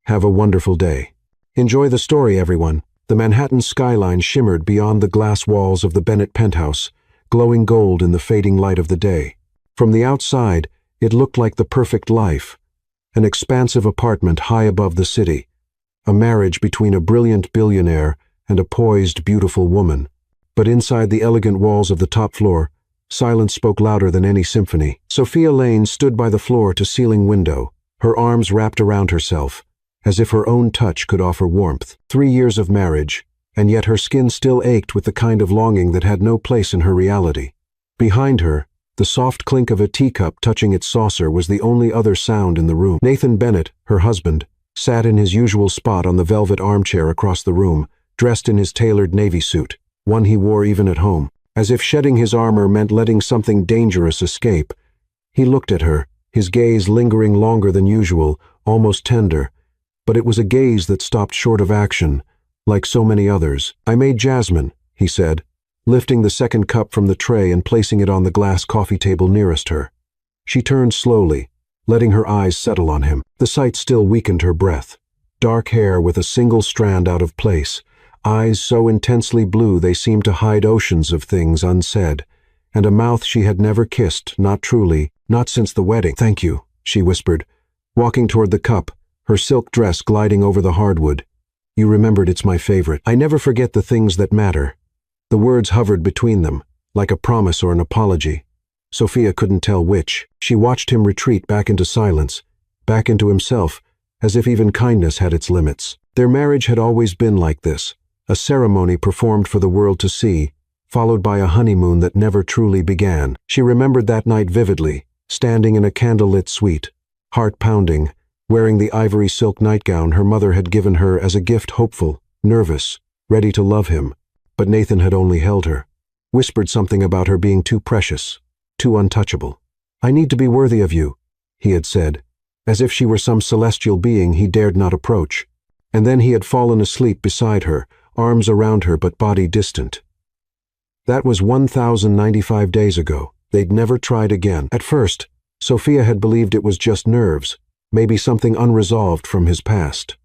Have a wonderful day. Enjoy the story, everyone. The Manhattan skyline shimmered beyond the glass walls of the Bennett penthouse, glowing gold in the fading light of the day. From the outside, it looked like the perfect life. An expansive apartment high above the city. A marriage between a brilliant billionaire and a poised, beautiful woman. But inside the elegant walls of the top floor, silence spoke louder than any symphony. Sophia Lane stood by the floor-to-ceiling window, her arms wrapped around herself, as if her own touch could offer warmth. 3 years of marriage, and yet her skin still ached with the kind of longing that had no place in her reality. Behind her, the soft clink of a teacup touching its saucer was the only other sound in the room. Nathan Bennett, her husband, sat in his usual spot on the velvet armchair across the room, dressed in his tailored navy suit, one he wore even at home. As if shedding his armor meant letting something dangerous escape, he looked at her, his gaze lingering longer than usual, almost tender. But it was a gaze that stopped short of action, like so many others. "I made jasmine," he said, lifting the second cup from the tray and placing it on the glass coffee table nearest her. She turned slowly, letting her eyes settle on him. The sight still weakened her breath. Dark hair with a single strand out of place, eyes so intensely blue they seemed to hide oceans of things unsaid, and a mouth she had never kissed, not truly, not since the wedding. "Thank you," she whispered, walking toward the cup, her silk dress gliding over the hardwood. "You remembered it's my favorite. I never forget the things that matter." The words hovered between them, like a promise or an apology. Sophia couldn't tell which. She watched him retreat back into silence, back into himself, as if even kindness had its limits. Their marriage had always been like this, a ceremony performed for the world to see, followed by a honeymoon that never truly began. She remembered that night vividly, standing in a candlelit suite, heart pounding, wearing the ivory silk nightgown her mother had given her as a gift, hopeful, nervous, ready to love him. But Nathan had only held her, whispered something about her being too precious, too untouchable. "I need to be worthy of you," he had said, as if she were some celestial being he dared not approach. And then he had fallen asleep beside her, arms around her but body distant. That was 1,095 days ago. They'd never tried again. At first, Sophia had believed it was just nerves, maybe something unresolved from his past.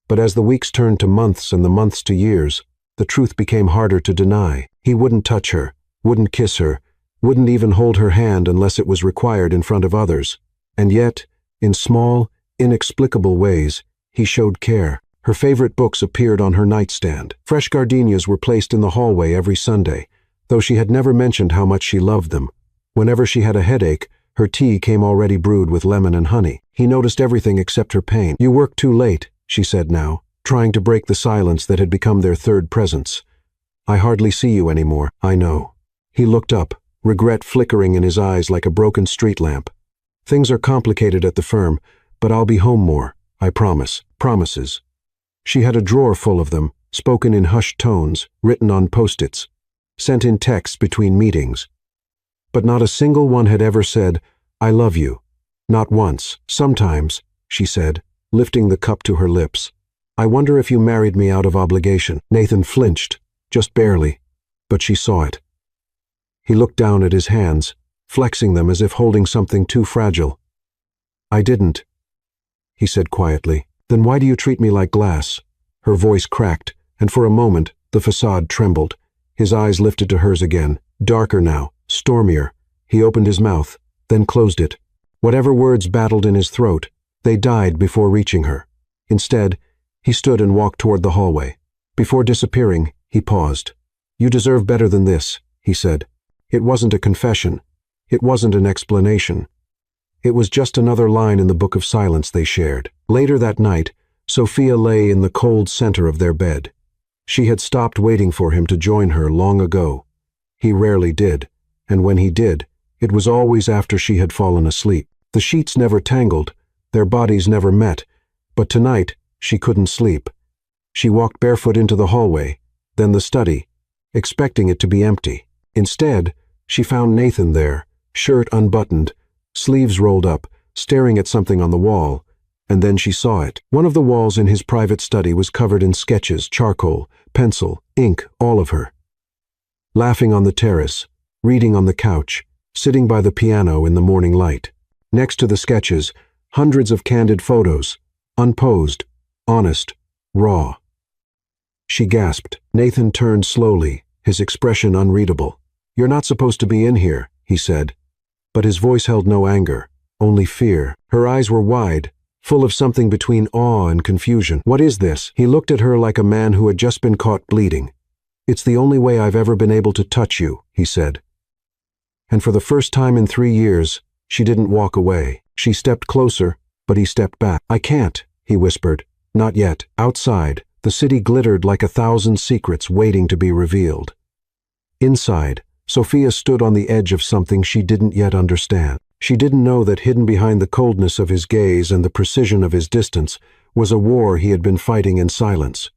But as the weeks turned to months and the months to years, the truth became harder to deny. He wouldn't touch her, wouldn't kiss her, wouldn't even hold her hand unless it was required in front of others. And yet, in small, inexplicable ways, he showed care. Her favorite books appeared on her nightstand. Fresh gardenias were placed in the hallway every Sunday, though she had never mentioned how much she loved them. Whenever she had a headache, her tea came already brewed with lemon and honey. He noticed everything except her pain. "You work too late," she said now, trying to break the silence that had become their third presence. "I hardly see you anymore." "I know." He looked up, regret flickering in his eyes like a broken street lamp. "Things are complicated at the firm, but I'll be home more. I promise." Promises. She had a drawer full of them, spoken in hushed tones, written on post-its, sent in texts between meetings. But not a single one had ever said, "I love you." Not once. "Sometimes," she said, lifting the cup to her lips, "I wonder if you married me out of obligation." Nathan flinched, just barely, but she saw it. He looked down at his hands, flexing them as if holding something too fragile. "I didn't," he said quietly. "Then why do you treat me like glass?" Her voice cracked, and for a moment, the facade trembled. His eyes lifted to hers again, darker now, stormier. He opened his mouth, then closed it. Whatever words battled in his throat, they died before reaching her. Instead, he stood and walked toward the hallway. Before disappearing, he paused. "You deserve better than this," he said. It wasn't a confession. It wasn't an explanation. It was just another line in the book of silence they shared. Later that night, Sophia lay in the cold center of their bed. She had stopped waiting for him to join her long ago. He rarely did, and when he did, it was always after she had fallen asleep. The sheets never tangled, their bodies never met, but tonight she couldn't sleep. She walked barefoot into the hallway, then the study, expecting it to be empty. Instead, she found Nathan there, shirt unbuttoned, sleeves rolled up, staring at something on the wall, and then she saw it. One of the walls in his private study was covered in sketches, charcoal, pencil, ink, all of her. Laughing on the terrace, reading on the couch, sitting by the piano in the morning light. Next to the sketches, hundreds of candid photos, unposed, honest, raw. She gasped. Nathan turned slowly, his expression unreadable. "You're not supposed to be in here," he said. But his voice held no anger, only fear. Her eyes were wide, full of something between awe and confusion. "What is this?" He looked at her like a man who had just been caught bleeding. "It's the only way I've ever been able to touch you," he said. And for the first time in 3 years, she didn't walk away. She stepped closer, but he stepped back. "I can't," he whispered. "Not yet." Outside, the city glittered like 1,000 secrets waiting to be revealed. Inside, Sophia stood on the edge of something she didn't yet understand. She didn't know that hidden behind the coldness of his gaze and the precision of his distance was a war he had been fighting in silence.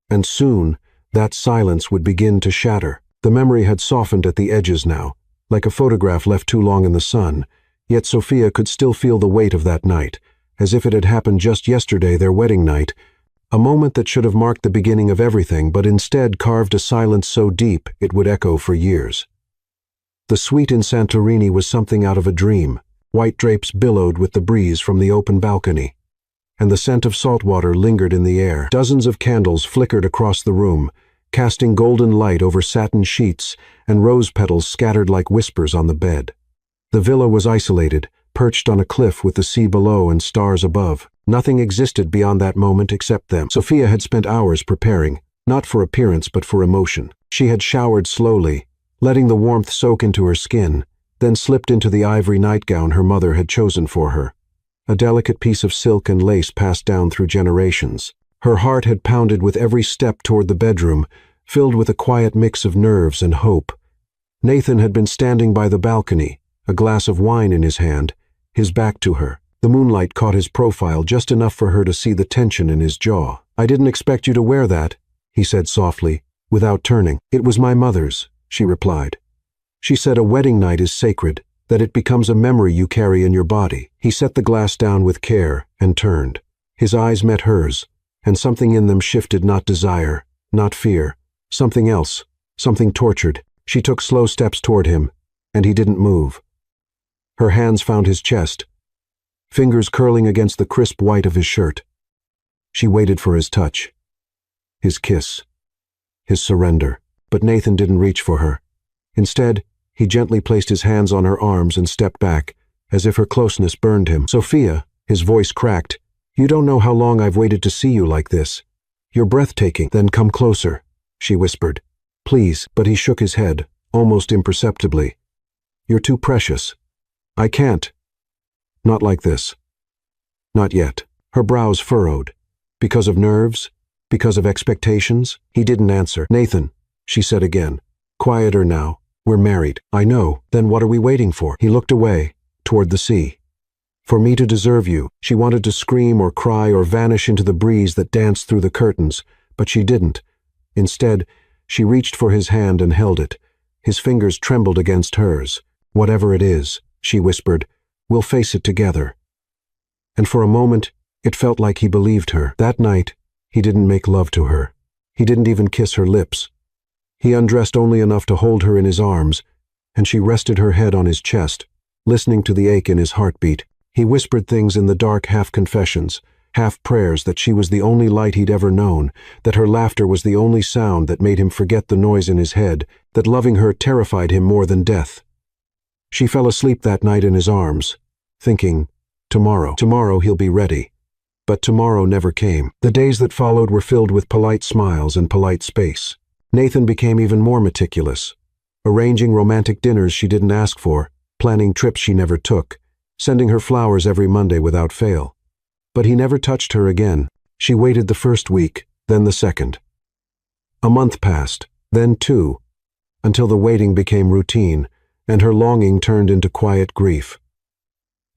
And soon, that silence would begin to shatter. The memory had softened at the edges now, like a photograph left too long in the sun, yet Sophia could still feel the weight of that night, as if it had happened just yesterday, their wedding night, a moment that should have marked the beginning of everything, but instead carved a silence so deep it would echo for years. The suite in Santorini was something out of a dream. White drapes billowed with the breeze from the open balcony, and the scent of salt water lingered in the air. Dozens of candles flickered across the room, casting golden light over satin sheets and rose petals scattered like whispers on the bed. The villa was isolated, perched on a cliff with the sea below and stars above. Nothing existed beyond that moment except them. Sophia had spent hours preparing, not for appearance but for emotion. She had showered slowly, letting the warmth soak into her skin, then slipped into the ivory nightgown her mother had chosen for her, a delicate piece of silk and lace passed down through generations. Her heart had pounded with every step toward the bedroom, filled with a quiet mix of nerves and hope. Nathan had been standing by the balcony, a glass of wine in his hand, his back to her. The moonlight caught his profile just enough for her to see the tension in his jaw. "I didn't expect you to wear that," he said softly, without turning. "It was my mother's," she replied. "She said a wedding night is sacred, that it becomes a memory you carry in your body." He set the glass down with care and turned. His eyes met hers, and something in them shifted, not desire, not fear, something else, something tortured. She took slow steps toward him, and he didn't move. Her hands found his chest, fingers curling against the crisp white of his shirt. She waited for his touch, his kiss, his surrender. But Nathan didn't reach for her. Instead, he gently placed his hands on her arms and stepped back, as if her closeness burned him. "Sophia," his voice cracked, "you don't know how long I've waited to see you like this. You're breathtaking." "Then come closer," she whispered. "Please." But he shook his head, almost imperceptibly. "You're too precious. I can't. Not like this. Not yet." Her brows furrowed. Because of nerves? Because of expectations? He didn't answer. "Nathan," she said again, quieter now, "we're married." "I know. Then what are we waiting for?" He looked away, toward the sea. "For me to deserve you." She wanted to scream or cry or vanish into the breeze that danced through the curtains, but she didn't. Instead, she reached for his hand and held it. His fingers trembled against hers. "Whatever it is," she whispered, "we'll face it together." And for a moment, it felt like he believed her. That night, he didn't make love to her. He didn't even kiss her lips. He undressed only enough to hold her in his arms, and she rested her head on his chest, listening to the ache in his heartbeat. He whispered things in the dark, half-confessions, half-prayers, that she was the only light he'd ever known, that her laughter was the only sound that made him forget the noise in his head, that loving her terrified him more than death. She fell asleep that night in his arms, thinking, tomorrow he'll be ready. But tomorrow never came. The days that followed were filled with polite smiles and polite space. Nathan became even more meticulous, arranging romantic dinners she didn't ask for, planning trips she never took, sending her flowers every Monday without fail. But he never touched her again. She waited the first week, then the second. A month passed, then 2, until the waiting became routine, and her longing turned into quiet grief.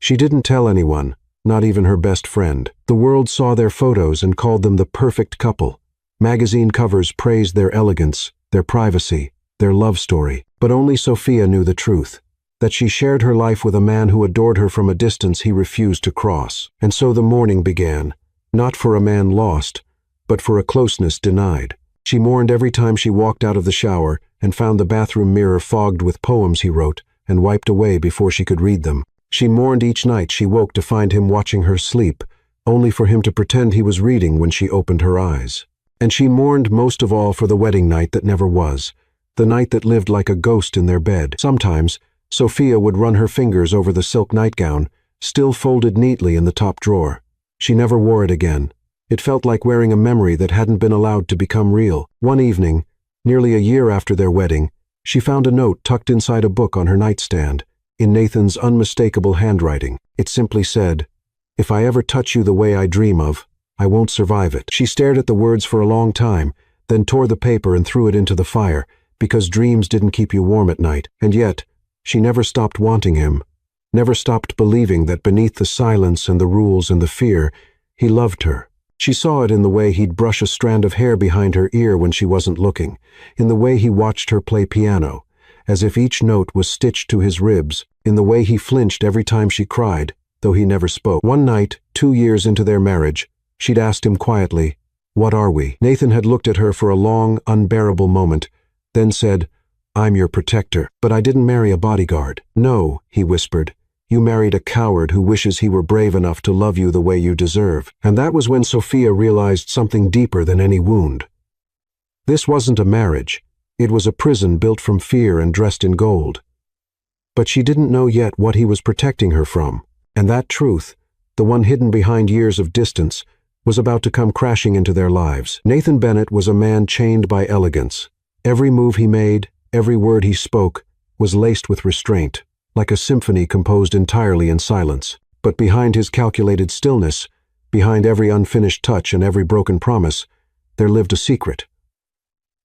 She didn't tell anyone, not even her best friend. The world saw their photos and called them the perfect couple. Magazine covers praised their elegance, their privacy, their love story. But only Sophia knew the truth, that she shared her life with a man who adored her from a distance he refused to cross. And so the mourning began, not for a man lost, but for a closeness denied. She mourned every time she walked out of the shower and found the bathroom mirror fogged with poems he wrote and wiped away before she could read them. She mourned each night she woke to find him watching her sleep, only for him to pretend he was reading when she opened her eyes. And she mourned most of all for the wedding night that never was, the night that lived like a ghost in their bed. Sometimes, Sophia would run her fingers over the silk nightgown, still folded neatly in the top drawer. She never wore it again. It felt like wearing a memory that hadn't been allowed to become real. One evening, nearly a year after their wedding, she found a note tucked inside a book on her nightstand, in Nathan's unmistakable handwriting. It simply said, "If I ever touch you the way I dream of, I won't survive it." She stared at the words for a long time, then tore the paper and threw it into the fire, because dreams didn't keep you warm at night. And yet, she never stopped wanting him, never stopped believing that beneath the silence and the rules and the fear, he loved her. She saw it in the way he'd brush a strand of hair behind her ear when she wasn't looking, in the way he watched her play piano, as if each note was stitched to his ribs, in the way he flinched every time she cried, though he never spoke. One night, 2 years into their marriage, she'd asked him quietly, "What are we?" Nathan had looked at her for a long, unbearable moment, then said, "I'm your protector." "But I didn't marry a bodyguard." "No," he whispered. "You married a coward who wishes he were brave enough to love you the way you deserve." And that was when Sophia realized something deeper than any wound. This wasn't a marriage. It was a prison built from fear and dressed in gold. But she didn't know yet what he was protecting her from. And that truth, the one hidden behind years of distance, was about to come crashing into their lives. Nathan Bennett was a man chained by elegance. Every move he made, every word he spoke, was laced with restraint, like a symphony composed entirely in silence. But behind his calculated stillness, behind every unfinished touch and every broken promise, there lived a secret.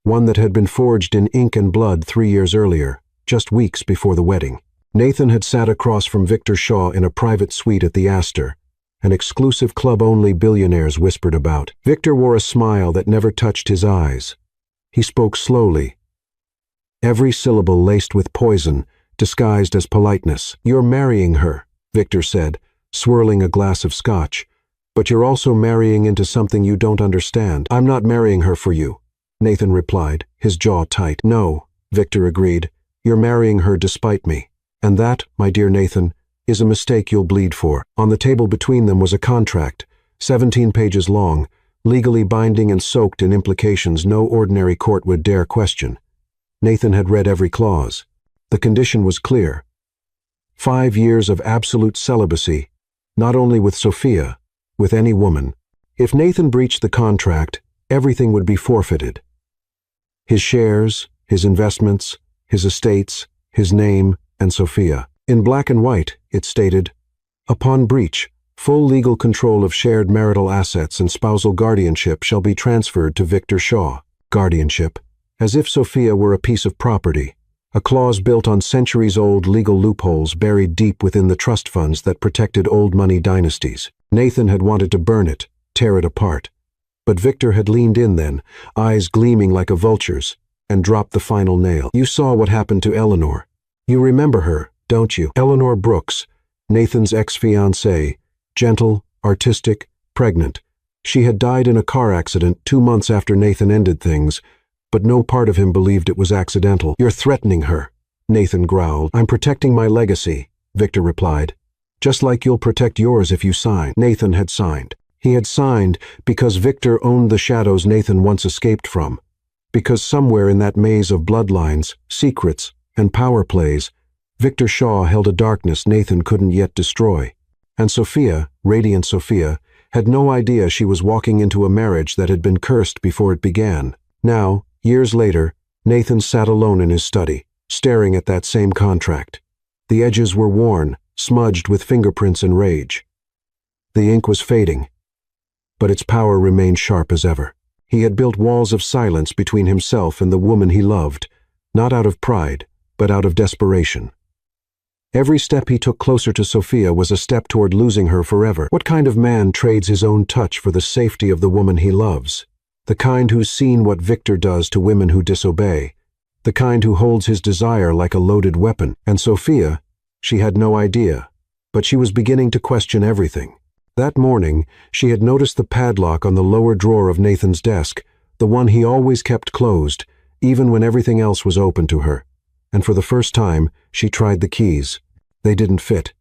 One that had been forged in ink and blood 3 years earlier, just weeks before the wedding. Nathan had sat across from Victor Shaw in a private suite at the Astor, an exclusive club only billionaires whispered about. Victor wore a smile that never touched his eyes. He spoke slowly, every syllable laced with poison, disguised as politeness. "You're marrying her," Victor said, swirling a glass of scotch. "But you're also marrying into something you don't understand." "I'm not marrying her for you," Nathan replied, his jaw tight. "No," Victor agreed, "you're marrying her despite me. And that, my dear Nathan, is a mistake you'll bleed for." On the table between them was a contract, 17 pages long, legally binding and soaked in implications no ordinary court would dare question. Nathan had read every clause. The condition was clear. 5 years of absolute celibacy, not only with Sophia, with any woman. If Nathan breached the contract, everything would be forfeited. His shares, his investments, his estates, his name, and Sophia. In black and white, it stated, "Upon breach, full legal control of shared marital assets and spousal guardianship shall be transferred to Victor Shaw." Guardianship, as if Sophia were a piece of property, a clause built on centuries-old legal loopholes buried deep within the trust funds that protected old money dynasties. Nathan had wanted to burn it, tear it apart. But Victor had leaned in then, eyes gleaming like a vulture's, and dropped the final nail. "You saw what happened to Eleanor. You remember her, don't you? Eleanor Brooks, Nathan's ex-fiancée, gentle, artistic, pregnant. She had died in a car accident 2 months after Nathan ended things, but no part of him believed it was accidental." "You're threatening her," Nathan growled. "I'm protecting my legacy," Victor replied. "Just like you'll protect yours if you sign." Nathan had signed. He had signed because Victor owned the shadows Nathan once escaped from. Because somewhere in that maze of bloodlines, secrets, and power plays, Victor Shaw held a darkness Nathan couldn't yet destroy. And Sophia, radiant Sophia, had no idea she was walking into a marriage that had been cursed before it began. Now, years later, Nathan sat alone in his study, staring at that same contract. The edges were worn, smudged with fingerprints and rage. The ink was fading, but its power remained sharp as ever. He had built walls of silence between himself and the woman he loved, not out of pride, but out of desperation. Every step he took closer to Sophia was a step toward losing her forever. What kind of man trades his own touch for the safety of the woman he loves? The kind who's seen what Victor does to women who disobey. The kind who holds his desire like a loaded weapon. And Sophia, she had no idea, but she was beginning to question everything. That morning, she had noticed the padlock on the lower drawer of Nathan's desk, the one he always kept closed, even when everything else was open to her. And for the first time, she tried the keys. They didn't fit.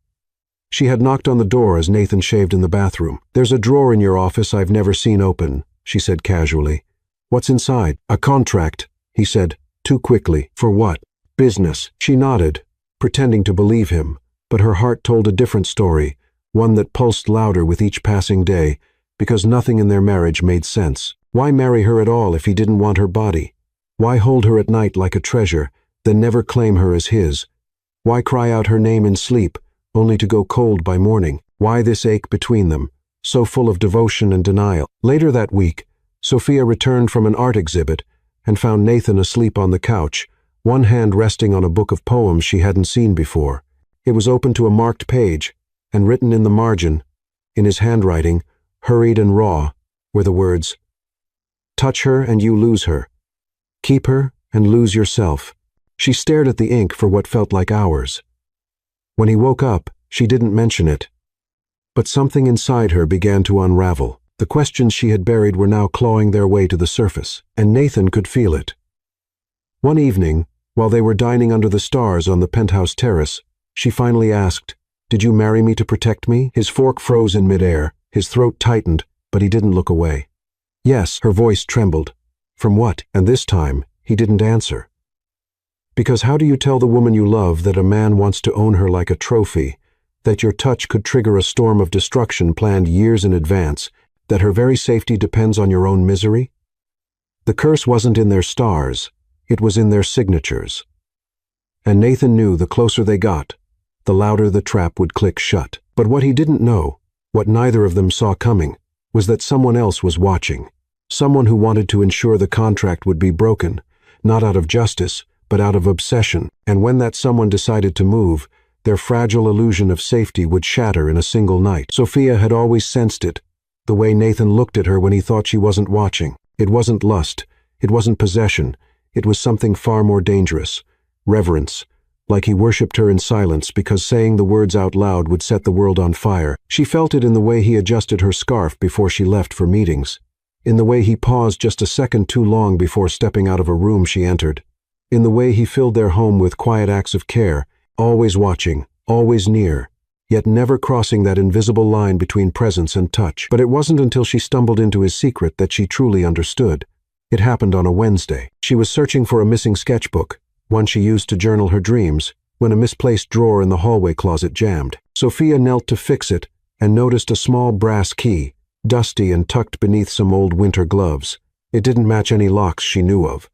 She had knocked on the door as Nathan shaved in the bathroom. "There's a drawer in your office I've never seen open," she said casually. "What's inside?" "A contract," he said, too quickly. "For what?" "Business." She nodded, pretending to believe him, but her heart told a different story, one that pulsed louder with each passing day, because nothing in their marriage made sense. Why marry her at all if he didn't want her body? Why hold her at night like a treasure, then never claim her as his? Why cry out her name in sleep, only to go cold by morning? Why this ache between them, so full of devotion and denial? Later that week, Sophia returned from an art exhibit and found Nathan asleep on the couch, one hand resting on a book of poems she hadn't seen before. It was open to a marked page, and written in the margin, in his handwriting, hurried and raw, were the words, "Touch her and you lose her. Keep her and lose yourself." She stared at the ink for what felt like hours. When he woke up, she didn't mention it. But something inside her began to unravel. The questions she had buried were now clawing their way to the surface, and Nathan could feel it. One evening, while they were dining under the stars on the penthouse terrace, she finally asked, "Did you marry me to protect me?" His fork froze in midair, his throat tightened, but he didn't look away. "Yes," her voice trembled. "From what?" And this time, he didn't answer. Because how do you tell the woman you love that a man wants to own her like a trophy, that your touch could trigger a storm of destruction planned years in advance, that her very safety depends on your own misery? The curse wasn't in their stars, it was in their signatures. And Nathan knew the closer they got, the louder the trap would click shut. But what he didn't know, what neither of them saw coming, was that someone else was watching. Someone who wanted to ensure the contract would be broken, not out of justice, but out of obsession. And when that someone decided to move, their fragile illusion of safety would shatter in a single night. Sophia had always sensed it, the way Nathan looked at her when he thought she wasn't watching. It wasn't lust, it wasn't possession, it was something far more dangerous. Reverence, like he worshipped her in silence because saying the words out loud would set the world on fire. She felt it in the way he adjusted her scarf before she left for meetings, in the way he paused just a second too long before stepping out of a room she entered, in the way he filled their home with quiet acts of care, always watching, always near, yet never crossing that invisible line between presence and touch. But it wasn't until she stumbled into his secret that she truly understood. It happened on a Wednesday. She was searching for a missing sketchbook, one she used to journal her dreams, when a misplaced drawer in the hallway closet jammed. Sophia knelt to fix it and noticed a small brass key, dusty and tucked beneath some old winter gloves. It didn't match any locks she knew of.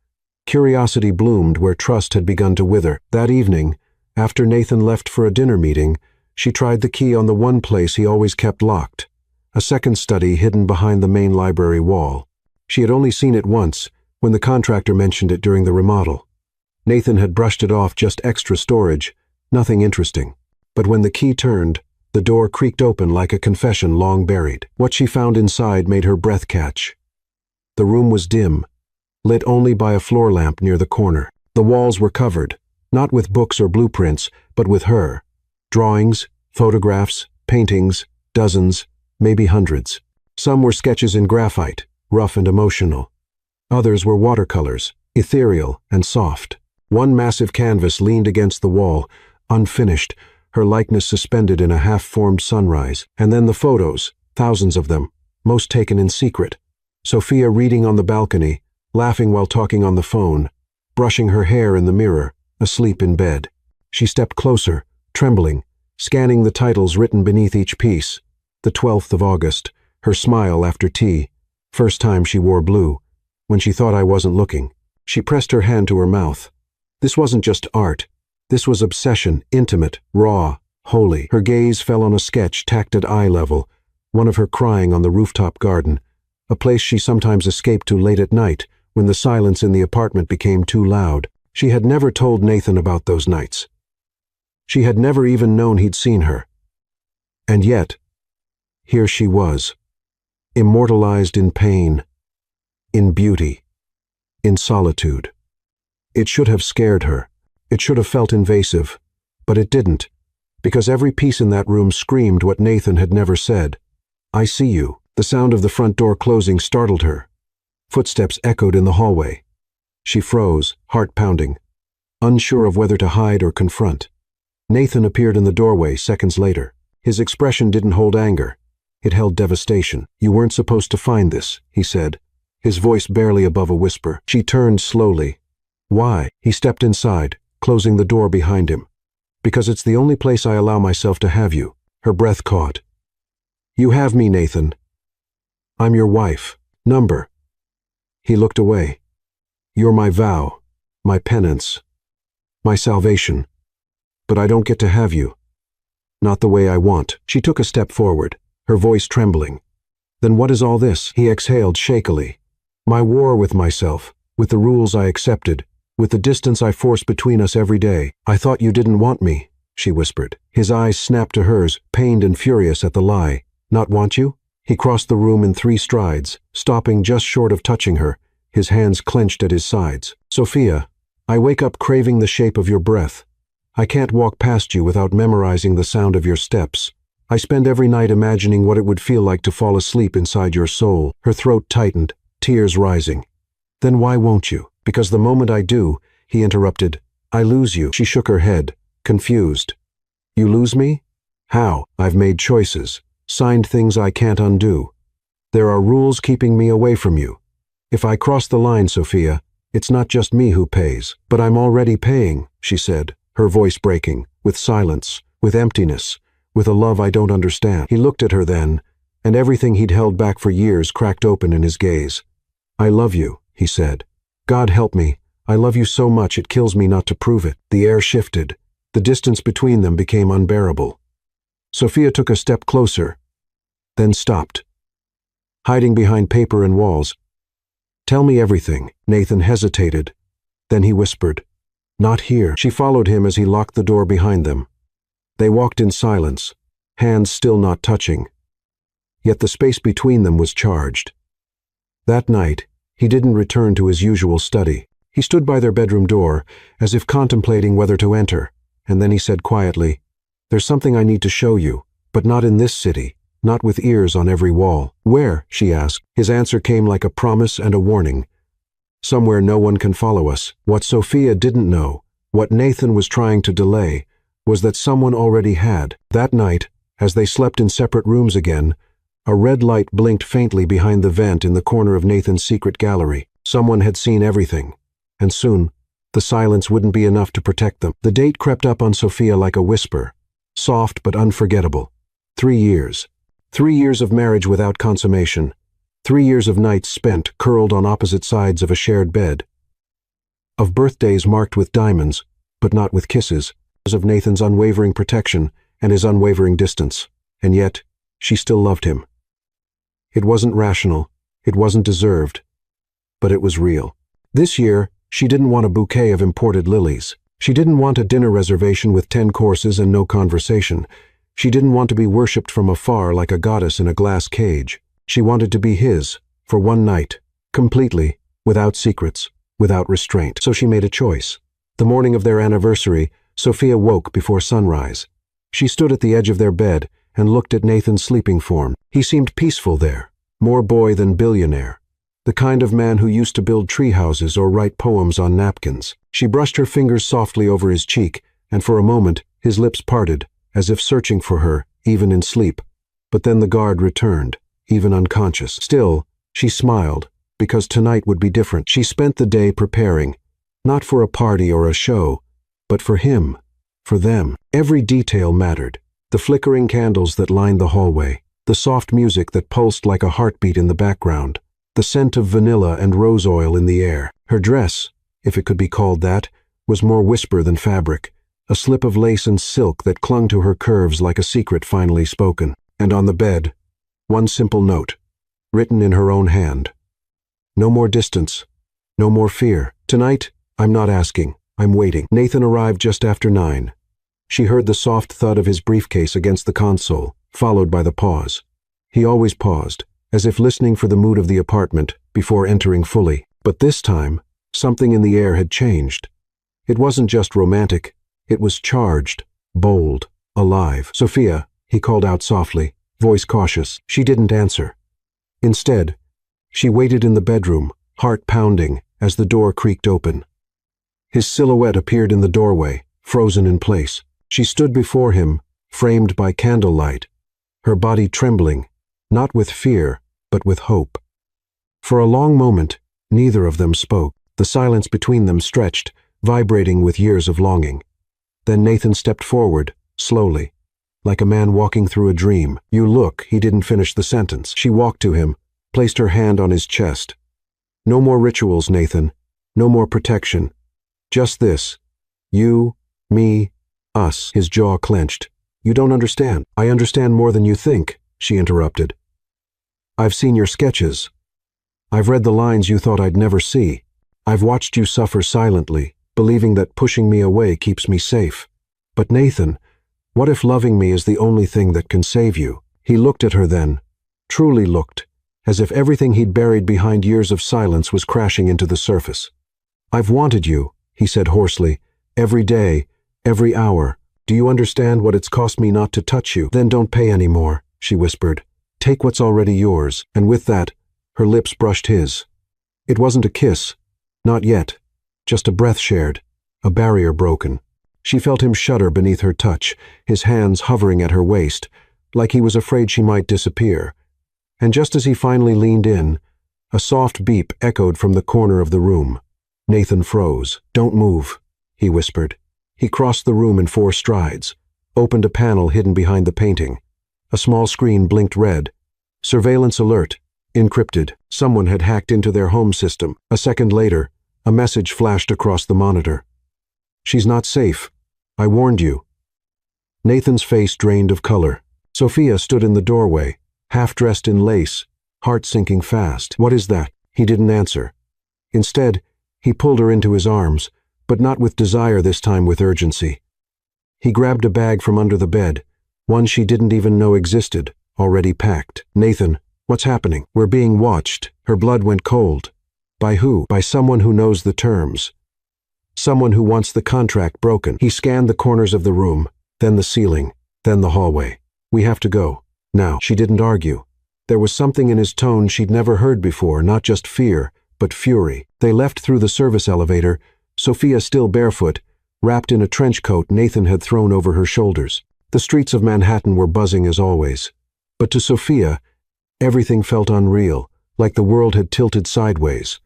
Curiosity bloomed where trust had begun to wither. That evening, after Nathan left for a dinner meeting, she tried the key on the one place he always kept locked, a second study hidden behind the main library wall. She had only seen it once, when the contractor mentioned it during the remodel. Nathan had brushed it off, just extra storage, nothing interesting. But when the key turned, the door creaked open like a confession long buried. What she found inside made her breath catch. The room was dim, lit only by a floor lamp near the corner. The walls were covered, not with books or blueprints, but with her. Drawings, photographs, paintings, dozens, maybe hundreds. Some were sketches in graphite, rough and emotional. Others were watercolors, ethereal and soft. One massive canvas leaned against the wall, unfinished, her likeness suspended in a half-formed sunrise. And then the photos, thousands of them, most taken in secret. Sophia reading on the balcony, laughing while talking on the phone, brushing her hair in the mirror, asleep in bed. She stepped closer, trembling, scanning the titles written beneath each piece. The 12th of August, her smile after tea, first time she wore blue, when she thought I wasn't looking. She pressed her hand to her mouth. This wasn't just art. This was obsession, intimate, raw, holy. Her gaze fell on a sketch tacked at eye level, one of her crying on the rooftop garden, a place she sometimes escaped to late at night when the silence in the apartment became too loud. She had never told Nathan about those nights. She had never even known he'd seen her. And yet, here she was, immortalized in pain, in beauty, in solitude. It should have scared her. It should have felt invasive. But it didn't, because every piece in that room screamed what Nathan had never said. "I see you." The sound of the front door closing startled her. Footsteps echoed in the hallway. She froze, heart pounding, unsure of whether to hide or confront. Nathan appeared in the doorway seconds later, His expression didn't hold anger. It held devastation. "You weren't supposed to find this," he said, his voice barely above a whisper. She turned slowly. "Why?" He stepped inside, closing the door behind him. "Because it's the only place I allow myself to have you." Her breath caught. "You have me, Nathan. I'm your wife. Number." He looked away. "You're my vow, my penance, my salvation. But I don't get to have you. Not the way I want." She took a step forward, her voice trembling. "Then what is all this?" He exhaled shakily. "My war with myself, with the rules I accepted, with the distance I forced between us every day. I thought you didn't want me," she whispered. His eyes snapped to hers, pained and furious at the lie. "Not want you?" He crossed the room in 3 strides, stopping just short of touching her, his hands clenched at his sides. "Sophia, I wake up craving the shape of your breath. I can't walk past you without memorizing the sound of your steps. I spend every night imagining what it would feel like to fall asleep inside your soul." Her throat tightened, tears rising. "Then why won't you?" "Because the moment I do," he interrupted, "I lose you." She shook her head, confused. "You lose me? How?" "I've made choices, signed things I can't undo. There are rules keeping me away from you. If I cross the line, Sophia, it's not just me who pays." "But I'm already paying," she said, her voice breaking, with silence, with emptiness, with a love I don't understand. He looked at her then, and everything he'd held back for years cracked open in his gaze. "I love you," he said. "God help me, I love you so much it kills me not to prove it." The air shifted. The distance between them became unbearable. Sophia took a step closer, then stopped, hiding behind paper and walls. "Tell me everything." Nathan hesitated. Then he whispered, "Not here." She followed him as he locked the door behind them. They walked in silence, hands still not touching. Yet the space between them was charged. That night, he didn't return to his usual study. He stood by their bedroom door, as if contemplating whether to enter, and then he said quietly, "There's something I need to show you, but not in this city, not with ears on every wall." "Where?" she asked. His answer came like a promise and a warning. "Somewhere no one can follow us." What Sophia didn't know, what Nathan was trying to delay, was that someone already had. That night, as they slept in separate rooms again, a red light blinked faintly behind the vent in the corner of Nathan's secret gallery. Someone had seen everything, and soon, the silence wouldn't be enough to protect them. The date crept up on Sophia like a whisper, soft but unforgettable. 3 years. 3 years of marriage without consummation. 3 years of nights spent curled on opposite sides of a shared bed. Of birthdays marked with diamonds, but not with kisses. Of Nathan's unwavering protection and his unwavering distance. And yet, she still loved him. It wasn't rational, it wasn't deserved, but it was real. This year, she didn't want a bouquet of imported lilies. She didn't want a dinner reservation with 10 courses and no conversation. She didn't want to be worshipped from afar like a goddess in a glass cage. She wanted to be his, for one night, completely, without secrets, without restraint. So she made a choice. The morning of their anniversary, Sophia woke before sunrise. She stood at the edge of their bed and looked at Nathan's sleeping form. He seemed peaceful there, more boy than billionaire, the kind of man who used to build tree houses or write poems on napkins. She brushed her fingers softly over his cheek, and for a moment his lips parted, as if searching for her, even in sleep. But then the guard returned, even unconscious. Still, she smiled, because tonight would be different. She spent the day preparing, not for a party or a show, but for him, for them. Every detail mattered. The flickering candles that lined the hallway, the soft music that pulsed like a heartbeat in the background, the scent of vanilla and rose oil in the air. Her dress, if it could be called that, was more whisper than fabric, a slip of lace and silk that clung to her curves like a secret finally spoken. And on the bed, one simple note, written in her own hand. No more distance, no more fear. Tonight, I'm not asking. I'm waiting. Nathan arrived just after 9. She heard the soft thud of his briefcase against the console, followed by the pause. He always paused, as if listening for the mood of the apartment before entering fully. But this time, something in the air had changed. It wasn't just romantic, it was charged, bold, alive. "Sophia," he called out softly, voice cautious. She didn't answer. Instead, she waited in the bedroom, heart pounding, as the door creaked open. His silhouette appeared in the doorway, frozen in place. She stood before him, framed by candlelight, her body trembling, not with fear, but with hope. For a long moment, neither of them spoke. The silence between them stretched, vibrating with years of longing. Then Nathan stepped forward, slowly, like a man walking through a dream. "You look," he didn't finish the sentence. She walked to him, placed her hand on his chest. "No more rituals, Nathan. No more protection. Just this. You, me, us." His jaw clenched. "You don't understand." "I understand more than you think," she interrupted. "I've seen your sketches. I've read the lines you thought I'd never see. I've watched you suffer silently, believing that pushing me away keeps me safe. But Nathan, what if loving me is the only thing that can save you?" He looked at her then, truly looked, as if everything he'd buried behind years of silence was crashing into the surface. "I've wanted you," he said hoarsely, "every day, every hour. Do you understand what it's cost me not to touch you?" "Then don't pay any more," she whispered. "Take what's already yours." And with that, her lips brushed his. It wasn't a kiss. Not yet. Just a breath shared, a barrier broken. She felt him shudder beneath her touch, his hands hovering at her waist, like he was afraid she might disappear. And just as he finally leaned in, a soft beep echoed from the corner of the room. Nathan froze. "Don't move," he whispered. He crossed the room in 4 strides, opened a panel hidden behind the painting. A small screen blinked red. Surveillance alert. Encrypted. Someone had hacked into their home system. A second later, a message flashed across the monitor. "She's not safe. I warned you." Nathan's face drained of color. Sophia stood in the doorway, half-dressed in lace, heart sinking fast. "What is that?" He didn't answer. Instead, he pulled her into his arms, but not with desire this time, with urgency. He grabbed a bag from under the bed, one she didn't even know existed, already packed. "Nathan, what's happening? We're being watched." Her blood went cold. By who? By someone who knows the terms. Someone who wants the contract broken. He scanned the corners of the room, then the ceiling, then the hallway. "We have to go. Now." She didn't argue. There was something in his tone she'd never heard before, not just fear, but fury. They left through the service elevator, Sophia still barefoot, wrapped in a trench coat Nathan had thrown over her shoulders. The streets of Manhattan were buzzing as always. But to Sophia, everything felt unreal, like the world had tilted sideways.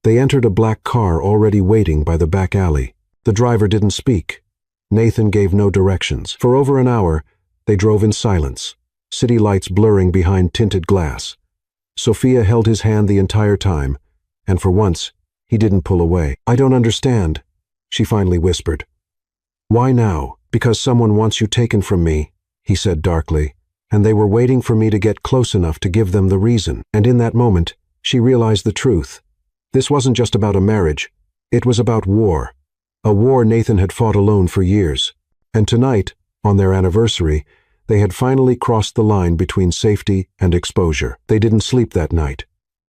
They entered a black car already waiting by the back alley. The driver didn't speak. Nathan gave no directions. For over an hour, they drove in silence, city lights blurring behind tinted glass. Sophia held his hand the entire time, and for once, he didn't pull away. "I don't understand," she finally whispered. "Why now?" "Because someone wants you taken from me," he said darkly, "and they were waiting for me to get close enough to give them the reason." And in that moment, she realized the truth. This wasn't just about a marriage. It was about war. A war Nathan had fought alone for years. And tonight, on their anniversary, they had finally crossed the line between safety and exposure. They didn't sleep that night.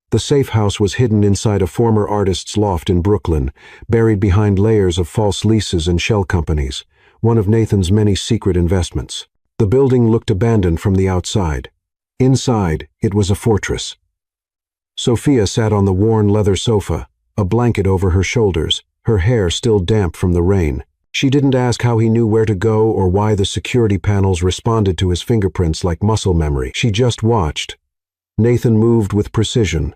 The safe house was hidden inside a former artist's loft in Brooklyn, buried behind layers of false leases and shell companies, one of Nathan's many secret investments. The building looked abandoned from the outside. Inside, it was a fortress. Sophia sat on the worn leather sofa, a blanket over her shoulders, her hair still damp from the rain. She didn't ask how he knew where to go or why the security panels responded to his fingerprints like muscle memory. She just watched. Nathan moved with precision.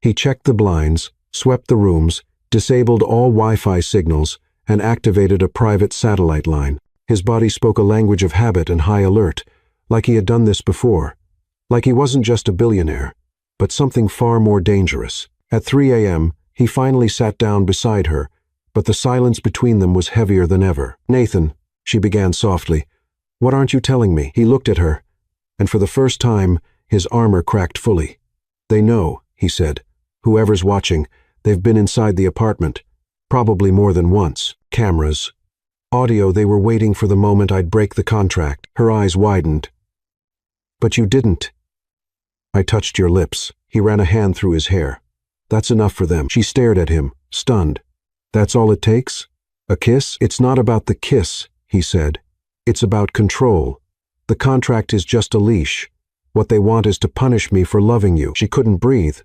He checked the blinds, swept the rooms, disabled all Wi-Fi signals, and activated a private satellite line. His body spoke a language of habit and high alert, like he had done this before. Like he wasn't just a billionaire, but something far more dangerous. At 3 a.m., he finally sat down beside her, but the silence between them was heavier than ever. "Nathan," she began softly, "what aren't you telling me?" He looked at her, and for the first time, his armor cracked fully. "They know," he said. "Whoever's watching, they've been inside the apartment, probably more than once. Cameras. Audio. They were waiting for the moment I'd break the contract." Her eyes widened. "But you didn't." "I touched your lips." He ran a hand through his hair. "That's enough for them." She stared at him, stunned. "That's all it takes? A kiss?" "It's not about the kiss," he said. "It's about control. The contract is just a leash. What they want is to punish me for loving you." She couldn't breathe.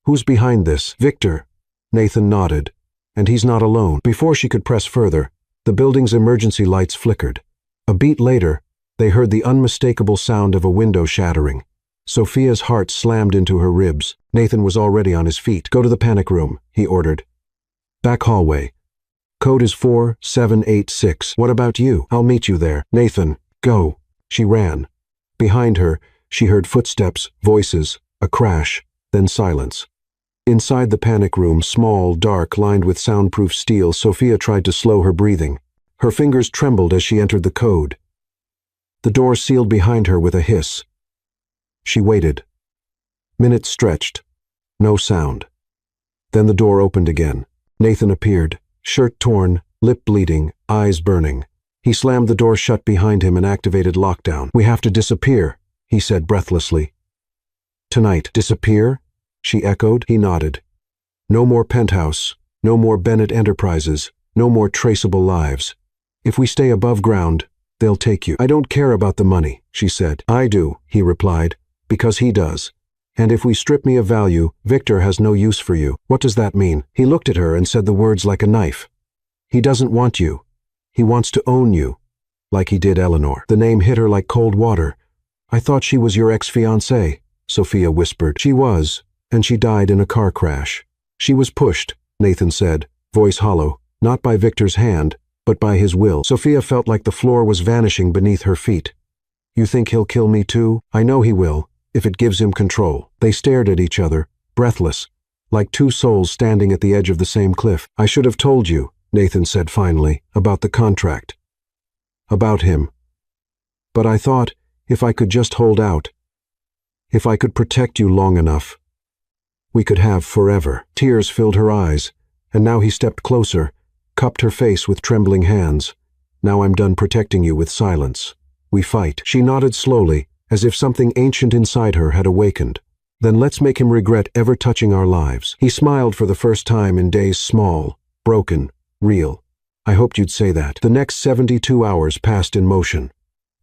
"Who's behind this?" "Victor." Nathan nodded. "And he's not alone." Before she could press further, the building's emergency lights flickered. A A beat later, they heard the unmistakable sound of a window shattering. Sophia's heart slammed into her ribs. Nathan was already on his feet. "Go to the panic room," he ordered. "Back hallway. Code is 4786. What about you? I'll meet you there." "Nathan, go." She ran. Behind her, she heard footsteps, voices, a crash, then silence. Inside the panic room, small, dark, lined with soundproof steel, Sophia tried to slow her breathing. Her fingers trembled as she entered the code. The door sealed behind her with a hiss. She waited. Minutes stretched. No sound. Then the door opened again. Nathan appeared, shirt torn, lip bleeding, eyes burning. He slammed the door shut behind him and activated lockdown. "We have to disappear," he said breathlessly. "Tonight." "Disappear?" she echoed. He nodded. "No more penthouse, no more Bennett Enterprises, no more traceable lives. If we stay above ground, they'll take you." "I don't care about the money," she said. "I do," he replied, "because he does. And if we strip me of value, Victor has no use for you." "What does that mean?" He looked at her and said the words like a knife. "He doesn't want you. He wants to own you, like he did Eleanor." The name hit her like cold water. "I thought she was your ex-fiancée," Sophia whispered. "She was, and she died in a car crash." "She was pushed," Nathan said, voice hollow, "not by Victor's hand, but by his will." Sophia felt like the floor was vanishing beneath her feet. "You think he'll kill me too?" "I know he will, if it gives him control." They stared at each other, breathless, like two souls standing at the edge of the same cliff. "I should have told you," Nathan said finally, "about the contract. About him. But I thought, if I could just hold out, if I could protect you long enough, we could have forever." Tears filled her eyes, and now he stepped closer, cupped her face with trembling hands. "Now I'm done protecting you with silence. We fight." She nodded slowly, as if something ancient inside her had awakened. "Then let's make him regret ever touching our lives." He smiled for the first time in days, small, broken, real. "I hoped you'd say that." The next 72 hours passed in motion.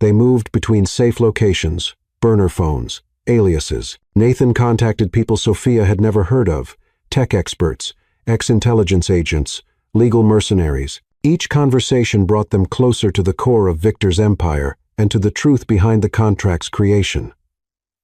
They moved between safe locations, burner phones, aliases. Nathan contacted people Sophia had never heard of, tech experts, ex-intelligence agents, legal mercenaries. Each conversation brought them closer to the core of Victor's empire and to the truth behind the contract's creation.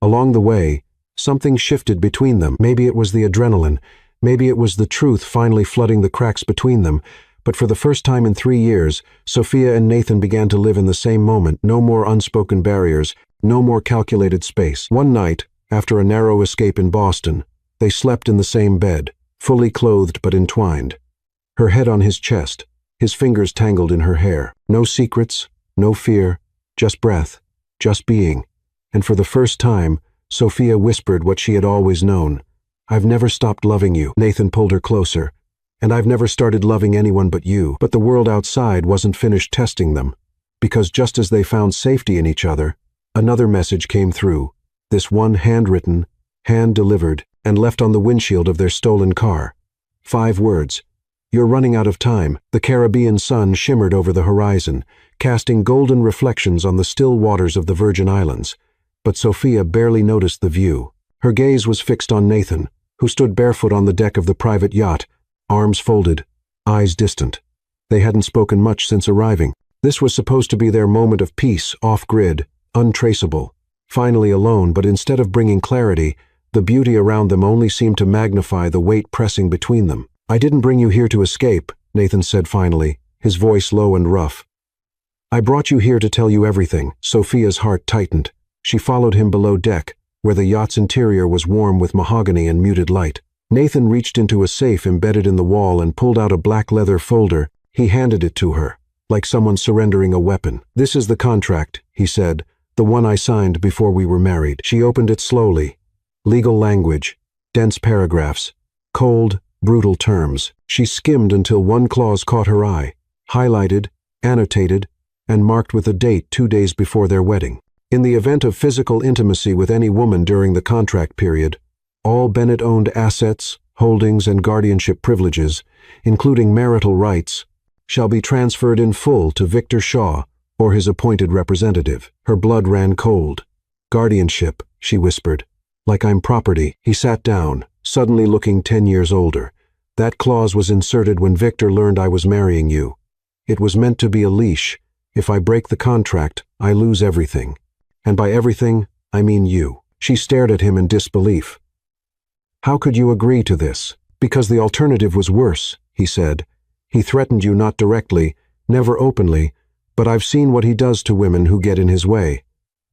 Along the way, something shifted between them. Maybe it was the adrenaline, maybe it was the truth finally flooding the cracks between them, but for the first time in 3 years, Sophia and Nathan began to live in the same moment. No more unspoken barriers, no more calculated space. One night, after a narrow escape in Boston, they slept in the same bed, fully clothed but entwined. Her head on his chest, his fingers tangled in her hair. No secrets, no fear, just breath, just being. And for the first time, Sophia whispered what she had always known. "I've never stopped loving you." Nathan pulled her closer. "And I've never started loving anyone but you." But the world outside wasn't finished testing them, because just as they found safety in each other, another message came through, this one handwritten, hand-delivered, and left on the windshield of their stolen car. 5 words. "You're running out of time." The Caribbean sun shimmered over the horizon, casting golden reflections on the still waters of the Virgin Islands. But Sophia barely noticed the view. Her gaze was fixed on Nathan, who stood barefoot on the deck of the private yacht, arms folded, eyes distant. They hadn't spoken much since arriving. This was supposed to be their moment of peace, off-grid, untraceable, finally alone, but instead of bringing clarity, the beauty around them only seemed to magnify the weight pressing between them. "I didn't bring you here to escape," Nathan said finally, his voice low and rough. "I brought you here to tell you everything." Sophia's heart tightened. She followed him below deck, where the yacht's interior was warm with mahogany and muted light. Nathan reached into a safe embedded in the wall and pulled out a black leather folder. He handed it to her, like someone surrendering a weapon. "This is the contract," he said, "the one I signed before we were married." She opened it slowly. Legal language, dense paragraphs, cold, brutal terms. She skimmed until one clause caught her eye, highlighted, annotated, and marked with a date 2 days before their wedding. In the event of physical intimacy with any woman during the contract period, all Bennett-owned assets, holdings, and guardianship privileges, including marital rights, shall be transferred in full to Victor Shaw or his appointed representative. Her blood ran cold. "Guardianship," she whispered, "like I'm property." He sat down, suddenly looking 10 years older. "That clause was inserted when Victor learned I was marrying you. It was meant to be a leash, If I break the contract, I lose everything. And by everything, I mean you." She stared at him in disbelief. "How could you agree to this?" "Because the alternative was worse," he said. "He threatened you not directly, never openly, but I've seen what he does to women who get in his way.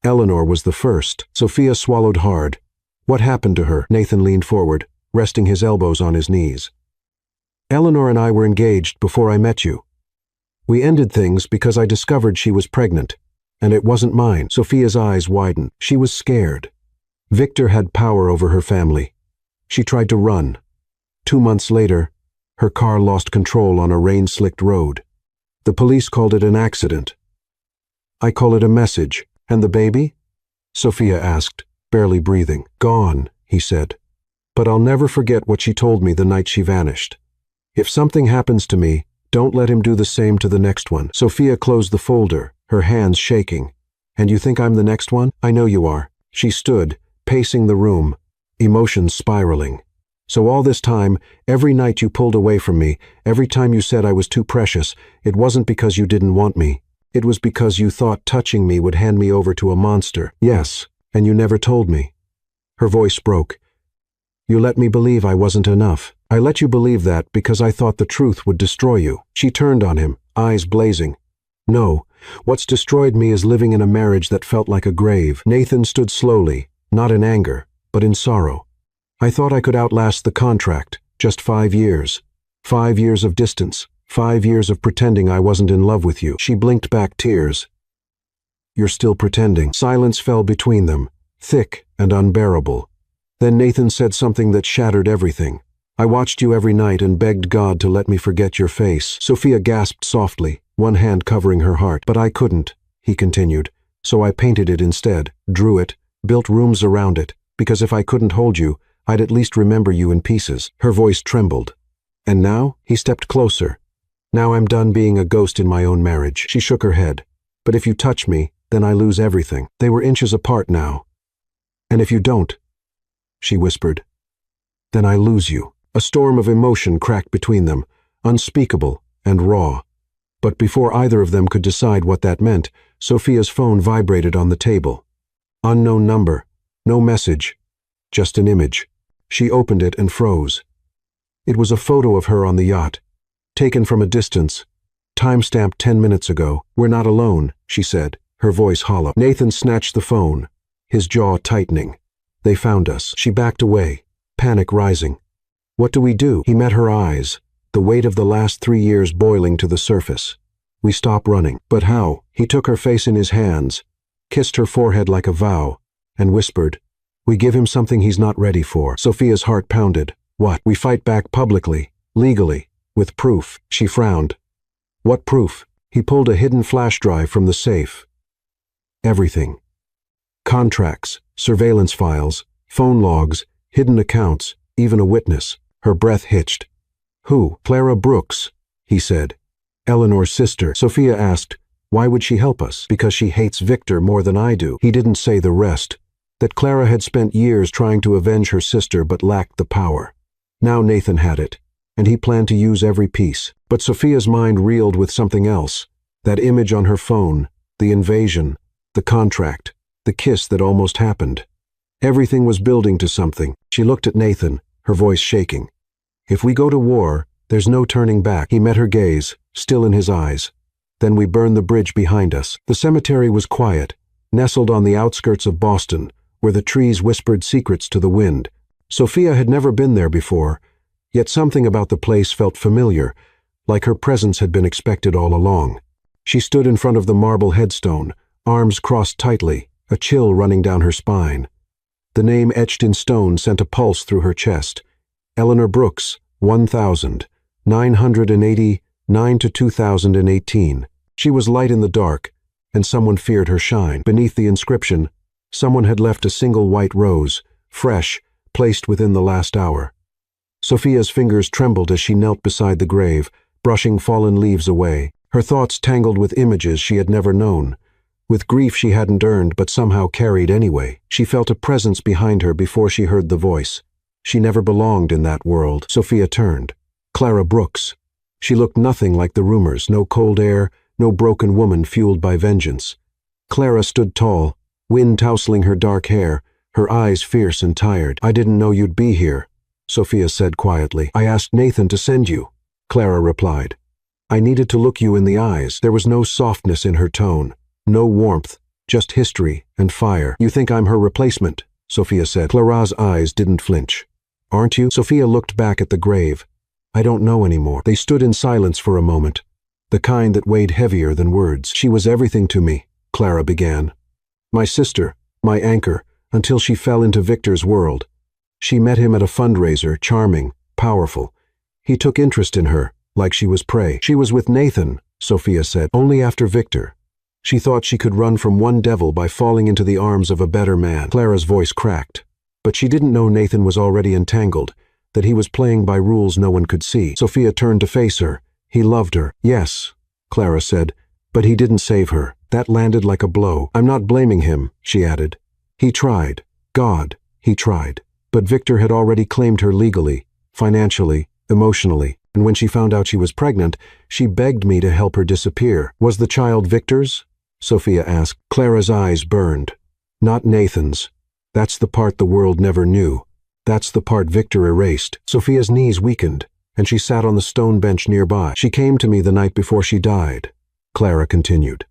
Eleanor was the first." Sophia swallowed hard. "What happened to her?" Nathan leaned forward, resting his elbows on his knees. "Eleanor and I were engaged before I met you. We ended things because I discovered she was pregnant, and it wasn't mine." Sophia's eyes widened. She was scared. Victor had power over her family. She tried to run. 2 months later, her car lost control on a rain-slicked road. The police called it an accident. I call it a message. "And the baby?" Sophia asked, barely breathing. "Gone," he said. "But I'll never forget what she told me the night she vanished. If something happens to me, don't let him do the same to the next one." Sophia closed the folder, her hands shaking. "And you think I'm the next one?" "I know you are." She stood, pacing the room, emotions spiraling. "So all this time, every night you pulled away from me, every time you said I was too precious, it wasn't because you didn't want me. It was because you thought touching me would hand me over to a monster." "Yes, and you never told me." Her voice broke. "You let me believe I wasn't enough. I let you believe that because I thought the truth would destroy you." She turned on him, eyes blazing. "No, what's destroyed me is living in a marriage that felt like a grave." Nathan stood slowly, not in anger, but in sorrow. "I thought I could outlast the contract, just 5 years. 5 years of distance, 5 years of pretending I wasn't in love with you." She blinked back tears. "You're still pretending." Silence fell between them, thick and unbearable. Then Nathan said something that shattered everything. "I watched you every night and begged God to let me forget your face." Sophia gasped softly, one hand covering her heart. "But I couldn't," he continued, "so I painted it instead, drew it, built rooms around it, because if I couldn't hold you, I'd at least remember you in pieces." Her voice trembled. "And now?" He stepped closer. "Now I'm done being a ghost in my own marriage." She shook her head. "But if you touch me, then I lose everything." They were inches apart now. "And if you don't," she whispered, "then I lose you." A storm of emotion cracked between them, unspeakable and raw. But before either of them could decide what that meant, Sophia's phone vibrated on the table. Unknown number, no message, just an image. She opened it and froze. It was a photo of her on the yacht, taken from a distance, timestamped 10 minutes ago. "We're not alone," she said, her voice hollow. Nathan snatched the phone, his jaw tightening. "They found us." She backed away, panic rising. "What do we do?" He met her eyes, the weight of the last 3 years boiling to the surface. "We stop running." "But how?" He took her face in his hands, kissed her forehead like a vow, and whispered, "We give him something he's not ready for." Sophia's heart pounded. "What?" "We fight back publicly, legally, with proof." She frowned. "What proof?" He pulled a hidden flash drive from the safe. "Everything. Contracts, surveillance files, phone logs, hidden accounts, even a witness." Her breath hitched. "Who?" "Clara Brooks," he said. "Eleanor's sister." Sophia asked, "Why would she help us?" "Because she hates Victor more than I do." He didn't say the rest. That Clara had spent years trying to avenge her sister but lacked the power. Now Nathan had it, and he planned to use every piece. But Sophia's mind reeled with something else. That image on her phone, the invasion, the contract, the kiss that almost happened. Everything was building to something. She looked at Nathan, her voice shaking. "If we go to war, there's no turning back." He met her gaze, still in his eyes. "Then we burn the bridge behind us." The cemetery was quiet, nestled on the outskirts of Boston, where the trees whispered secrets to the wind. Sophia had never been there before, yet something about the place felt familiar, like her presence had been expected all along. She stood in front of the marble headstone, arms crossed tightly, a chill running down her spine. The name etched in stone sent a pulse through her chest. Eleanor Brooks, 1989 to 2018. She was light in the dark, and someone feared her shine. Beneath the inscription, someone had left a single white rose, fresh, placed within the last hour. Sophia's fingers trembled as she knelt beside the grave, brushing fallen leaves away. Her thoughts tangled with images she had never known, with grief she hadn't earned but somehow carried anyway. She felt a presence behind her before she heard the voice. She never belonged in that world. Sophia turned. Clara Brooks. She looked nothing like the rumors, no cold air, no broken woman fueled by vengeance. Clara stood tall, wind tousling her dark hair, her eyes fierce and tired. "I didn't know you'd be here," Sophia said quietly. "I asked Nathan to send you," Clara replied. "I needed to look you in the eyes." There was no softness in her tone, no warmth, just history and fire. "You think I'm her replacement?" Sophia said. Clara's eyes didn't flinch. "Aren't you?" Sophia looked back at the grave. "I don't know anymore." They stood in silence for a moment, the kind that weighed heavier than words. "She was everything to me," Clara began. "My sister, my anchor, until she fell into Victor's world. She met him at a fundraiser, charming, powerful. He took interest in her, like she was prey. She was with Nathan," Sophia said, "only after Victor. She thought she could run from one devil by falling into the arms of a better man." Clara's voice cracked. But she didn't know Nathan was already entangled, that he was playing by rules no one could see. Sophia turned to face her. "He loved her." "Yes," Clara said, "but he didn't save her." That landed like a blow. "I'm not blaming him," she added. "He tried. God, he tried." But Victor had already claimed her legally, financially, emotionally, and when she found out she was pregnant, she begged me to help her disappear. "Was the child Victor's?" Sophia asked. Clara's eyes burned. "Not Nathan's. That's the part the world never knew. That's the part Victor erased." Sophia's knees weakened, and she sat on the stone bench nearby. "She came to me the night before she died," Clara continued.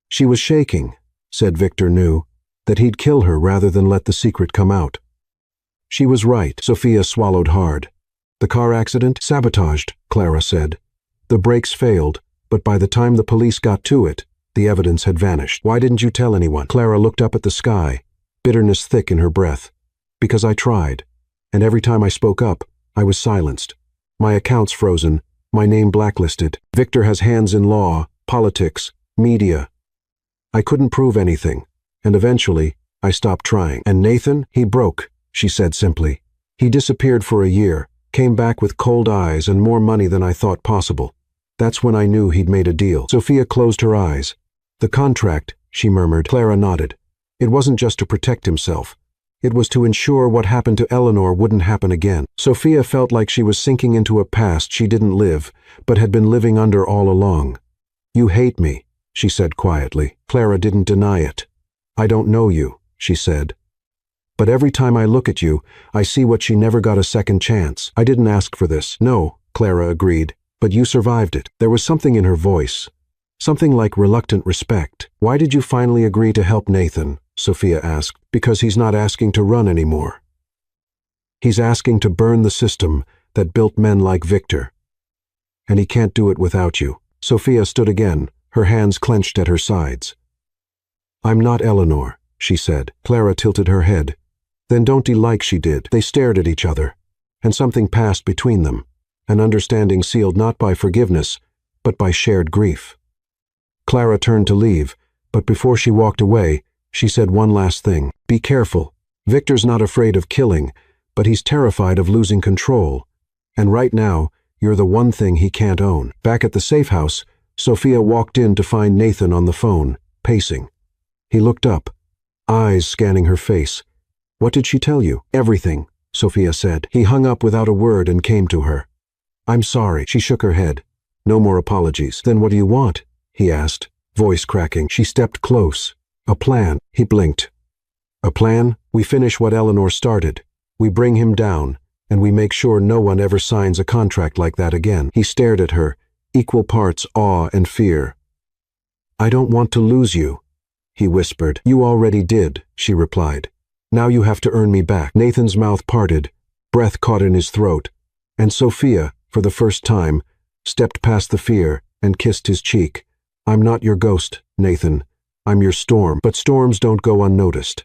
"She was shaking," said Victor knew, that he'd kill her rather than let the secret come out. She was right. Sophia swallowed hard. "The car accident? Sabotaged," Clara said. "The brakes failed, but by the time the police got to it, the evidence had vanished." "Why didn't you tell anyone?" Clara looked up at the sky, bitterness thick in her breath. "Because I tried, and every time I spoke up, I was silenced. My accounts frozen, my name blacklisted. Victor has hands in law, politics, media. I couldn't prove anything, and eventually, I stopped trying. And Nathan, he broke," she said simply. "He disappeared for a year, came back with cold eyes and more money than I thought possible. That's when I knew he'd made a deal." Sophia closed her eyes. "The contract," she murmured. Clara nodded. "It wasn't just to protect himself. It was to ensure what happened to Eleanor wouldn't happen again." Sophia felt like she was sinking into a past she didn't live, but had been living under all along. "You hate me," she said quietly. Clara didn't deny it. "I don't know you," she said. "But every time I look at you, I see what she never got a second chance. I didn't ask for this." "No," Clara agreed, "but you survived it." There was something in her voice, something like reluctant respect. "Why did you finally agree to help Nathan?" Sophia asked. "Because he's not asking to run anymore. He's asking to burn the system that built men like Victor. And he can't do it without you." Sophia stood again, her hands clenched at her sides. "I'm not Eleanor," she said. Clara tilted her head. "Then don't like she did." They stared at each other, and something passed between them, an understanding sealed not by forgiveness, but by shared grief. Clara turned to leave, but before she walked away, she said one last thing. "Be careful. Victor's not afraid of killing, but he's terrified of losing control. And right now, you're the one thing he can't own." Back at the safe house, Sophia walked in to find Nathan on the phone, pacing. He looked up, eyes scanning her face. "What did she tell you?" "Everything," Sophia said. He hung up without a word and came to her. "I'm sorry." She shook her head. "No more apologies." "Then what do you want?" he asked, voice cracking. She stepped close. "A plan." He blinked. "A plan? We finish what Eleanor started. We bring him down, and we make sure no one ever signs a contract like that again." He stared at her, equal parts awe and fear. "I don't want to lose you," he whispered. "You already did," she replied. "Now you have to earn me back." Nathan's mouth parted, breath caught in his throat, and Sophia, for the first time, stepped past the fear and kissed his cheek. "I'm not your ghost, Nathan. I'm your storm." But storms don't go unnoticed.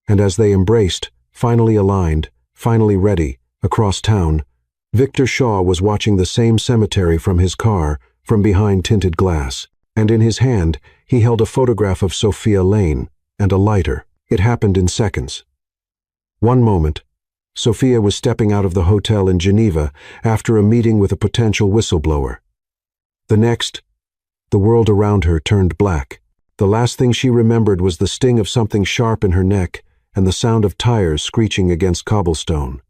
And as they embraced, finally aligned, finally ready, across town, Victor Shaw was watching the same cemetery from his car, from behind tinted glass. And in his hand, he held a photograph of Sophia Lane and a lighter. It happened in seconds. One moment, Sophia was stepping out of the hotel in Geneva after a meeting with a potential whistleblower. The next, the world around her turned black. The last thing she remembered was the sting of something sharp in her neck and the sound of tires screeching against cobblestone.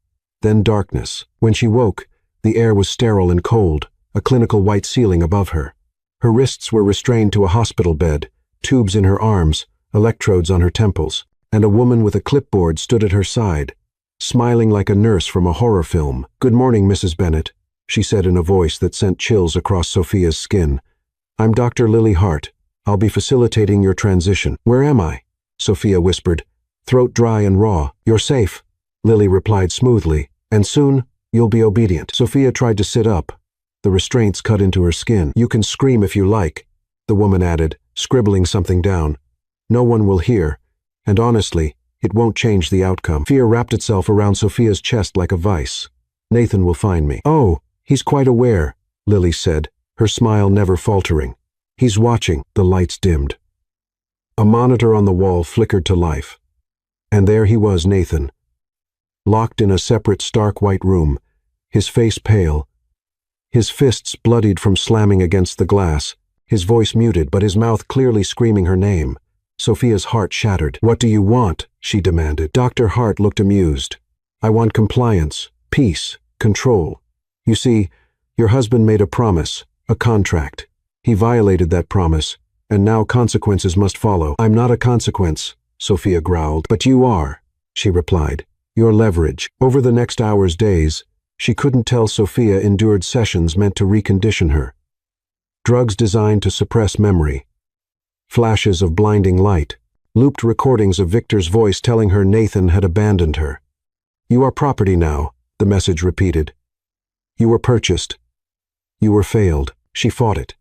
Then darkness. When she woke, the air was sterile and cold, a clinical white ceiling above her. Her wrists were restrained to a hospital bed, tubes in her arms, electrodes on her temples, and a woman with a clipboard stood at her side, smiling like a nurse from a horror film. "Good morning, Mrs. Bennett," she said in a voice that sent chills across Sophia's skin. "I'm Dr. Lily Hart. I'll be facilitating your transition." "Where am I?" Sophia whispered, throat dry and raw. "You're safe," Lily replied smoothly, "and soon you'll be obedient." Sophia tried to sit up. The restraints cut into her skin. "You can scream if you like," the woman added, scribbling something down. "No one will hear, and honestly, it won't change the outcome." Fear wrapped itself around Sophia's chest like a vice. "Nathan will find me." "Oh, he's quite aware," Lily said, her smile never faltering. "He's watching." The lights dimmed. A monitor on the wall flickered to life. And there he was, Nathan, locked in a separate stark white room, his face pale, his fists bloodied from slamming against the glass, his voice muted but his mouth clearly screaming her name. Sophia's heart shattered. "What do you want?" she demanded. Dr. Hart looked amused. "I want compliance, peace, control. You see, your husband made a promise, a contract. He violated that promise, and now consequences must follow." "I'm not a consequence," Sophia growled. "But you are," she replied. "Your leverage." Over the next hours, days, she couldn't tell Sophia endured sessions meant to recondition her. Drugs designed to suppress memory. Flashes of blinding light. Looped recordings of Victor's voice telling her Nathan had abandoned her. "You are property now," the message repeated. "You were purchased. You were failed." She fought it.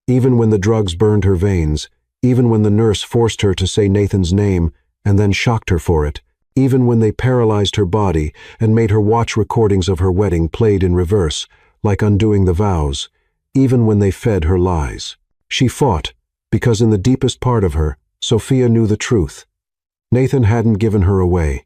Even when the drugs burned her veins, even when the nurse forced her to say Nathan's name and then shocked her for it, even when they paralyzed her body and made her watch recordings of her wedding played in reverse, like undoing the vows, even when they fed her lies. She fought, because in the deepest part of her, Sophia knew the truth. Nathan hadn't given her away.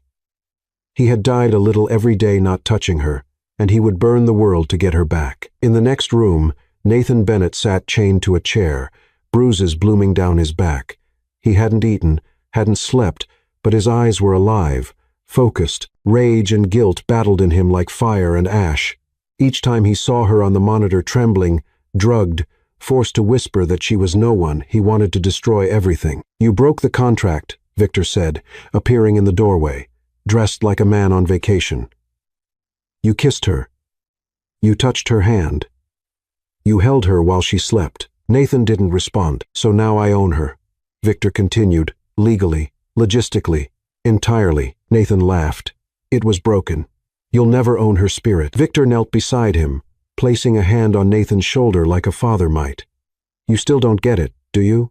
He had died a little every day not touching her, and he would burn the world to get her back. In the next room, Nathan Bennett sat chained to a chair, bruises blooming down his back. He hadn't eaten, hadn't slept, but his eyes were alive, focused. Rage and guilt battled in him like fire and ash. Each time he saw her on the monitor trembling, drugged, forced to whisper that she was no one, he wanted to destroy everything. "You broke the contract," Victor said, appearing in the doorway, dressed like a man on vacation. "You kissed her. You touched her hand. You held her while she slept." Nathan didn't respond. "So now I own her," Victor continued, legally, logistically, entirely. Nathan laughed. "It was broken. You'll never own her spirit." Victor knelt beside him, placing a hand on Nathan's shoulder like a father might. "You still don't get it, do you?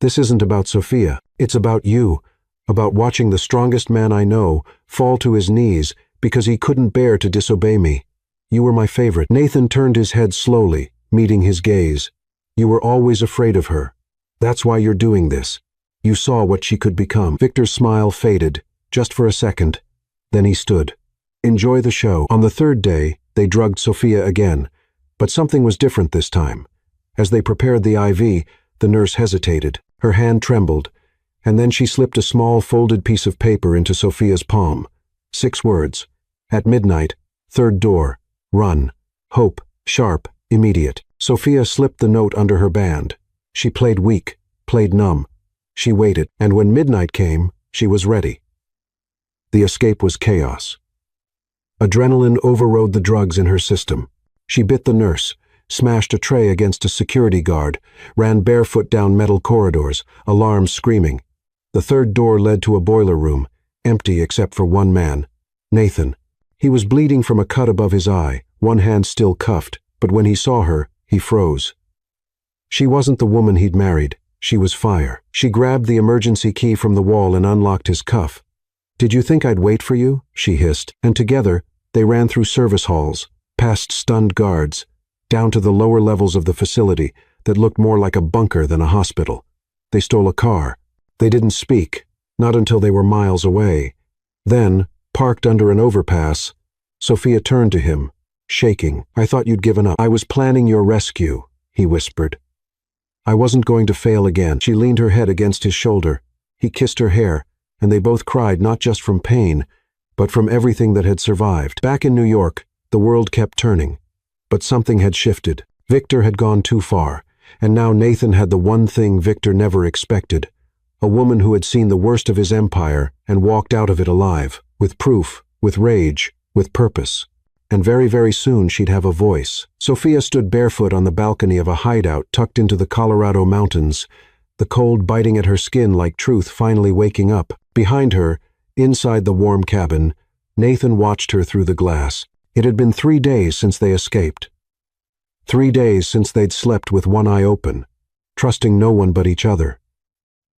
This isn't about Sophia. It's about you, about watching the strongest man I know fall to his knees because he couldn't bear to disobey me. You were my favorite." Nathan turned his head slowly, meeting his gaze. "You were always afraid of her. That's why you're doing this. You saw what she could become." Victor's smile faded, just for a second. Then he stood. "Enjoy the show." On the third day, they drugged Sophia again, but something was different this time. As they prepared the IV, the nurse hesitated. Her hand trembled, and then she slipped a small folded piece of paper into Sophia's palm. 6 words. "At midnight, 3rd door. Run. Hope. Sharp. Immediate." Sophia slipped the note under her band. She played weak, played numb. She waited, and when midnight came, she was ready. The escape was chaos. Adrenaline overrode the drugs in her system. She bit the nurse, smashed a tray against a security guard, ran barefoot down metal corridors, alarms screaming. The 3rd door led to a boiler room, empty except for one man, Nathan. He was bleeding from a cut above his eye, one hand still cuffed, but when he saw her, he froze. She wasn't the woman he'd married. She was fire. She grabbed the emergency key from the wall and unlocked his cuff. "Did you think I'd wait for you?" she hissed, and together they ran through service halls, past stunned guards, down to the lower levels of the facility that looked more like a bunker than a hospital. They stole a car. They didn't speak, not until they were miles away. Then, parked under an overpass, Sophia turned to him, shaking. "I thought you'd given up." "I was planning your rescue," he whispered. "I wasn't going to fail again." She leaned her head against his shoulder. He kissed her hair, and they both cried not just from pain, but from everything that had survived. Back in New York, the world kept turning, but something had shifted. Victor had gone too far. And now Nathan had the one thing Victor never expected: a woman who had seen the worst of his empire and walked out of it alive, with proof, with rage, with purpose. And very, very soon she'd have a voice. Sophia stood barefoot on the balcony of a hideout tucked into the Colorado mountains, the cold biting at her skin like truth finally waking up. Behind her, inside the warm cabin, Nathan watched her through the glass. It had been 3 days since they escaped. 3 days since they'd slept with one eye open, trusting no one but each other.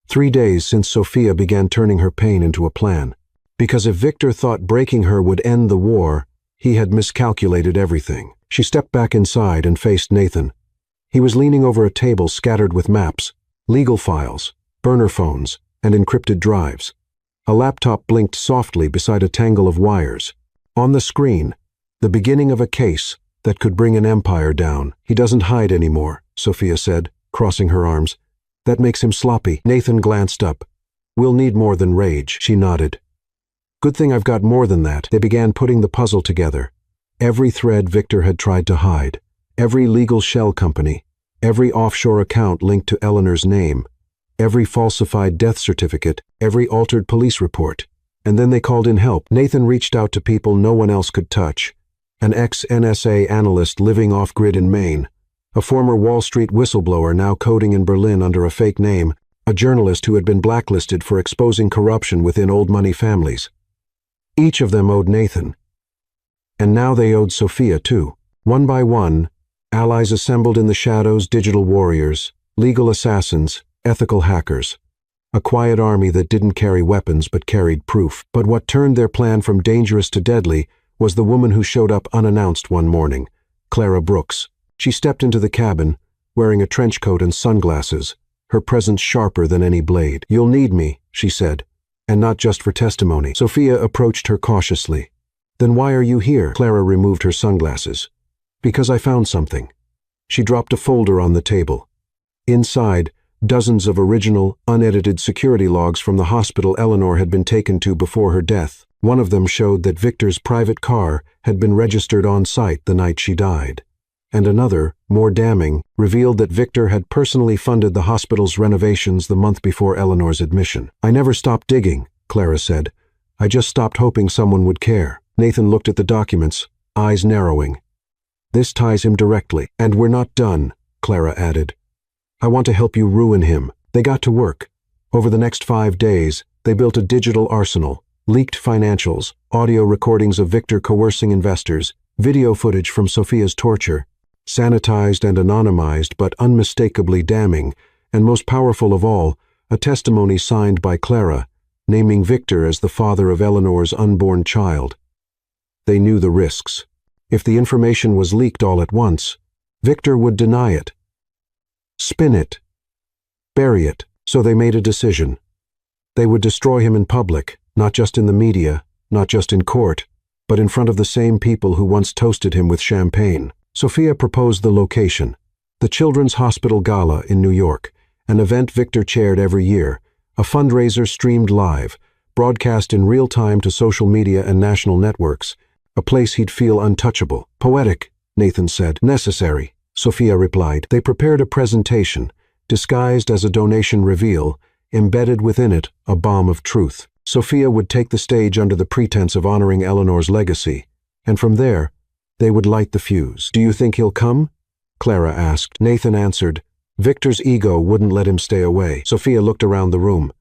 3 days since Sophia began turning her pain into a plan. Because if Victor thought breaking her would end the war, he had miscalculated everything. She stepped back inside and faced Nathan. He was leaning over a table scattered with maps, legal files, burner phones, and encrypted drives. A laptop blinked softly beside a tangle of wires. On the screen, the beginning of a case that could bring an empire down. "He doesn't hide anymore," Sophia said, crossing her arms. "That makes him sloppy." Nathan glanced up. "We'll need more than rage," she nodded. "Good thing I've got more than that." They began putting the puzzle together. Every thread Victor had tried to hide, every legal shell company, every offshore account linked to Eleanor's name, every falsified death certificate, every altered police report. And then they called in help. Nathan reached out to people no one else could touch. An ex-NSA analyst living off-grid in Maine, a former Wall Street whistleblower now coding in Berlin under a fake name, a journalist who had been blacklisted for exposing corruption within old-money families. Each of them owed Nathan. And now they owed Sophia, too. One by one, allies assembled in the shadows: digital warriors, legal assassins, ethical hackers. A quiet army that didn't carry weapons but carried proof. But what turned their plan from dangerous to deadly was the woman who showed up unannounced one morning, Clara Brooks. She stepped into the cabin, wearing a trench coat and sunglasses, her presence sharper than any blade. "You'll need me," she said, "and not just for testimony." Sophia approached her cautiously. "Then why are you here?" Clara removed her sunglasses. "Because I found something." She dropped a folder on the table. Inside, dozens of original, unedited security logs from the hospital Eleanor had been taken to before her death. One of them showed that Victor's private car had been registered on site the night she died. And another, more damning, revealed that Victor had personally funded the hospital's renovations the month before Eleanor's admission. "I never stopped digging," Clara said. "I just stopped hoping someone would care." Nathan looked at the documents, eyes narrowing. "This ties him directly." "And we're not done," Clara added. "I want to help you ruin him." They got to work. Over the next 5 days, they built a digital arsenal, leaked financials, audio recordings of Victor coercing investors, video footage from Sophia's torture, sanitized and anonymized but unmistakably damning, and most powerful of all, a testimony signed by Clara, naming Victor as the father of Eleanor's unborn child. They knew the risks. If the information was leaked all at once, Victor would deny it, spin it, bury it. So they made a decision. They would destroy him in public, not just in the media, not just in court, but in front of the same people who once toasted him with champagne. Sophia proposed the location: the Children's Hospital Gala in New York, an event Victor chaired every year, a fundraiser streamed live, broadcast in real time to social media and national networks, a place he'd feel untouchable. "Poetic," Nathan said. "Necessary," Sophia replied. They prepared a presentation, disguised as a donation reveal, embedded within it a bomb of truth. Sophia would take the stage under the pretense of honoring Eleanor's legacy, and from there, they would light the fuse. "Do you think he'll come?" Clara asked. Nathan answered. Victor's ego wouldn't let him stay away. Sophia looked around the room.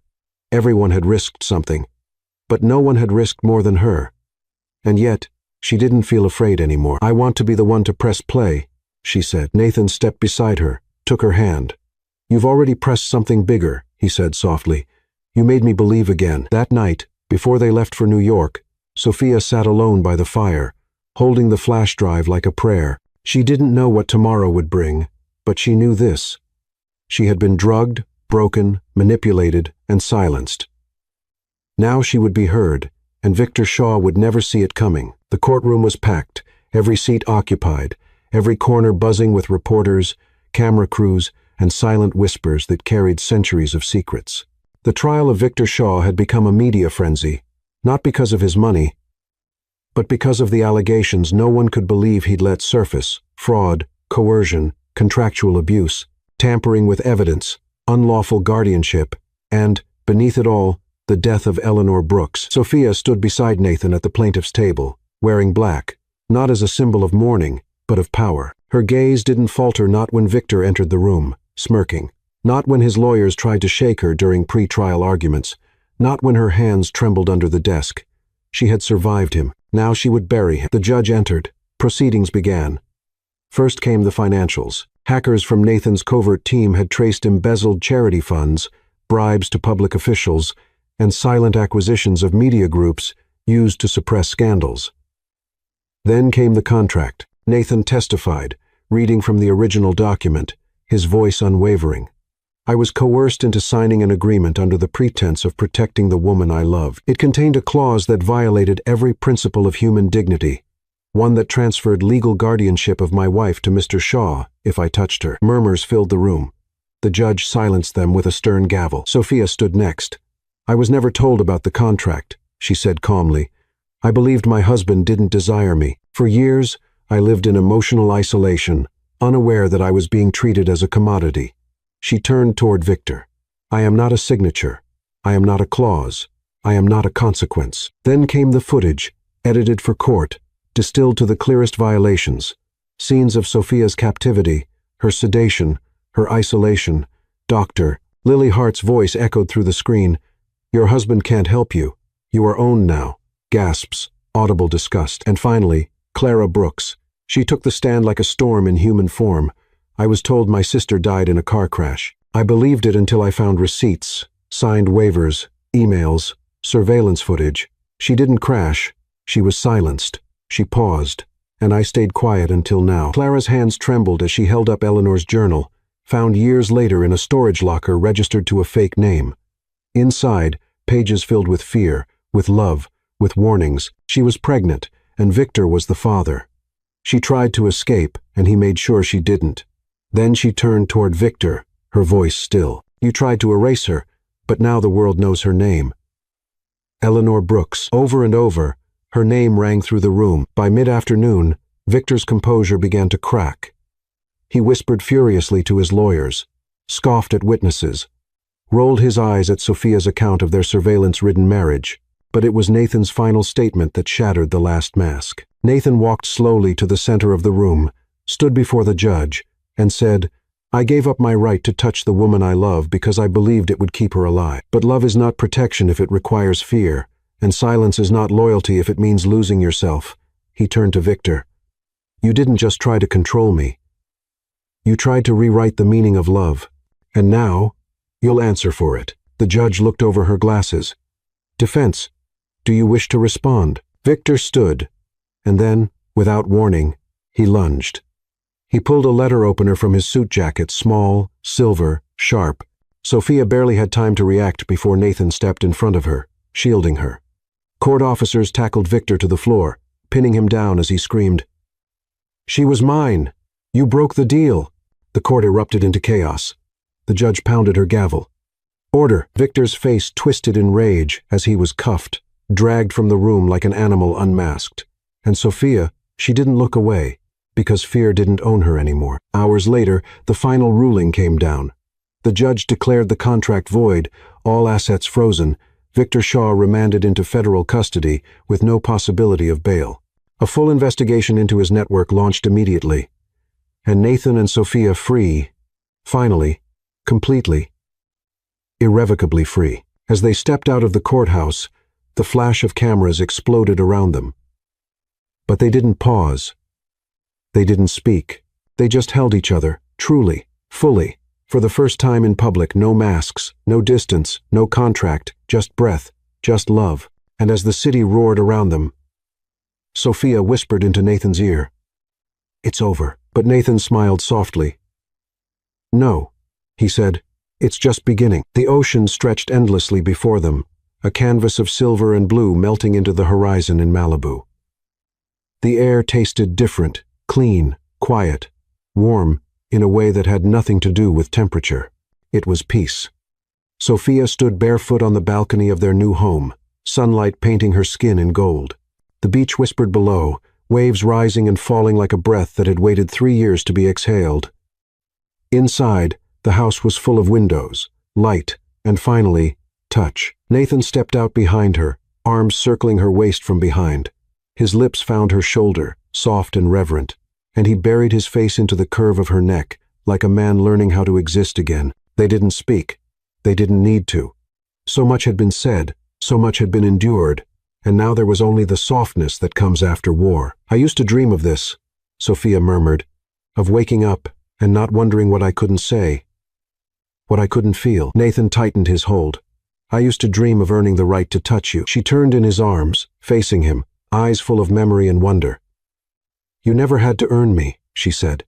Everyone had risked something, but no one had risked more than her. And yet, she didn't feel afraid anymore. "I want to be the one to press play," she said. Nathan stepped beside her, took her hand. "You've already pressed something bigger," he said softly. "You made me believe again." That night, before they left for New York, Sophia sat alone by the fire, holding the flash drive like a prayer. She didn't know what tomorrow would bring, but she knew this: she had been drugged, broken, manipulated, and silenced. Now she would be heard, and Victor Shaw would never see it coming. The courtroom was packed, every seat occupied, every corner buzzing with reporters, camera crews, and silent whispers that carried centuries of secrets. The trial of Victor Shaw had become a media frenzy, not because of his money, but because of the allegations no one could believe he'd let surface: fraud, coercion, contractual abuse. tampering with evidence, unlawful guardianship, and, beneath it all, the death of Eleanor Brooks. Sophia stood beside Nathan at the plaintiff's table, wearing black, not as a symbol of mourning, but of power. Her gaze didn't falter not when Victor entered the room, smirking, not when his lawyers tried to shake her during pre-trial arguments, not when her hands trembled under the desk. She had survived him. Now she would bury him. The judge entered. Proceedings began. First came the financials. Hackers from Nathan's covert team had traced embezzled charity funds, bribes to public officials, and silent acquisitions of media groups used to suppress scandals. Then came the contract. Nathan testified, reading from the original document, his voice unwavering. I was coerced into signing an agreement under the pretense of protecting the woman I loved. It contained a clause that violated every principle of human dignity, one that transferred legal guardianship of my wife to Mr. Shaw if I touched her. Murmurs filled the room. The judge silenced them with a stern gavel. Sophia stood next. I was never told about the contract, she said calmly. I believed my husband didn't desire me. For years, I lived in emotional isolation, unaware that I was being treated as a commodity. She turned toward Victor. I am not a signature. I am not a clause. I am not a consequence. Then came the footage, edited for court, distilled to the clearest violations. Scenes of Sophia's captivity, her sedation, her isolation. Doctor, Lily Hart's voice echoed through the screen. Your husband can't help you. You are owned now. Gasps, audible disgust. And finally, Clara Brooks. She took the stand like a storm in human form. I was told my sister died in a car crash. I believed it until I found receipts, signed waivers, emails, surveillance footage. She didn't crash. She was silenced. She paused, and I stayed quiet until now. Clara's hands trembled as she held up Eleanor's journal, found years later in a storage locker registered to a fake name. Inside, pages filled with fear, with love, with warnings. She was pregnant, and Victor was the father. She tried to escape, and he made sure she didn't. Then she turned toward Victor, her voice still. You tried to erase her, but now the world knows her name. Eleanor Brooks. Over and over, her name rang through the room. By mid-afternoon, Victor's composure began to crack. He whispered furiously to his lawyers, scoffed at witnesses, rolled his eyes at Sophia's account of their surveillance-ridden marriage. But it was Nathan's final statement that shattered the last mask. Nathan walked slowly to the center of the room, stood before the judge, and said, I gave up my right to touch the woman I love because I believed it would keep her alive. But love is not protection if it requires fear, and silence is not loyalty if it means losing yourself. He turned to Victor. You didn't just try to control me. You tried to rewrite the meaning of love. And now, you'll answer for it. The judge looked over her glasses. Defense, do you wish to respond? Victor stood, and then, without warning, he lunged. He pulled a letter opener from his suit jacket, small, silver, sharp. Sophia barely had time to react before Nathan stepped in front of her, shielding her. Court officers tackled Victor to the floor, pinning him down as he screamed, She was mine! You broke the deal! The court erupted into chaos. The judge pounded her gavel. Order! Victor's face twisted in rage as he was cuffed, dragged from the room like an animal unmasked. And Sophia, she didn't look away, because fear didn't own her anymore. Hours later, the final ruling came down. The judge declared the contract void, all assets frozen, Victor Shaw remanded into federal custody with no possibility of bail. A full investigation into his network launched immediately. And Nathan and Sophia free, finally, completely, irrevocably free. As they stepped out of the courthouse, the flash of cameras exploded around them. But they didn't pause. They didn't speak. They just held each other, truly, fully. For the first time in public, no masks, no distance, no contract, just breath, just love. And as the city roared around them, Sophia whispered into Nathan's ear, It's over. But Nathan smiled softly. No, he said, it's just beginning. The ocean stretched endlessly before them, a canvas of silver and blue melting into the horizon in Malibu. The air tasted different, clean, quiet, warm, in a way that had nothing to do with temperature. It was peace. Sophia stood barefoot on the balcony of their new home, sunlight painting her skin in gold. The beach whispered below, waves rising and falling like a breath that had waited 3 years to be exhaled. Inside, The house was full of windows, light, and finally, touch. Nathan stepped out behind her, arms circling her waist from behind. His lips found her shoulder, soft and reverent, and he buried his face into the curve of her neck, like a man learning how to exist again. They didn't speak. They didn't need to. So much had been said, so much had been endured, and now there was only the softness that comes after war. "I used to dream of this," Sophia murmured, "of waking up and not wondering what I couldn't say, what I couldn't feel." Nathan tightened his hold. "I used to dream of earning the right to touch you." She turned in his arms, facing him, eyes full of memory and wonder. "You never had to earn me," she said.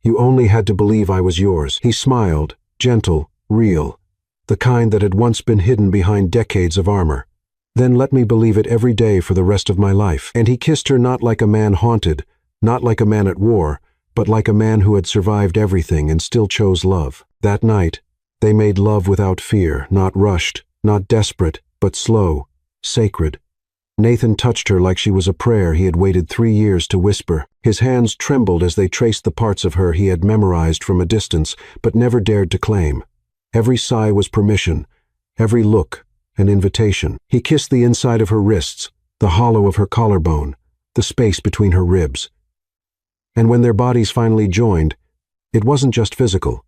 "You only had to believe I was yours." He smiled, gentle, real, the kind that had once been hidden behind decades of armor. "Then let me believe it every day for the rest of my life." And he kissed her not like a man haunted, not like a man at war, but like a man who had survived everything and still chose love. That night, they made love without fear, not rushed, not desperate, but slow, sacred. Nathan touched her like she was a prayer he had waited 3 years to whisper. His hands trembled as they traced the parts of her he had memorized from a distance, but never dared to claim. Every sigh was permission, every look an invitation. He kissed the inside of her wrists, the hollow of her collarbone, the space between her ribs. And when their bodies finally joined, it wasn't just physical.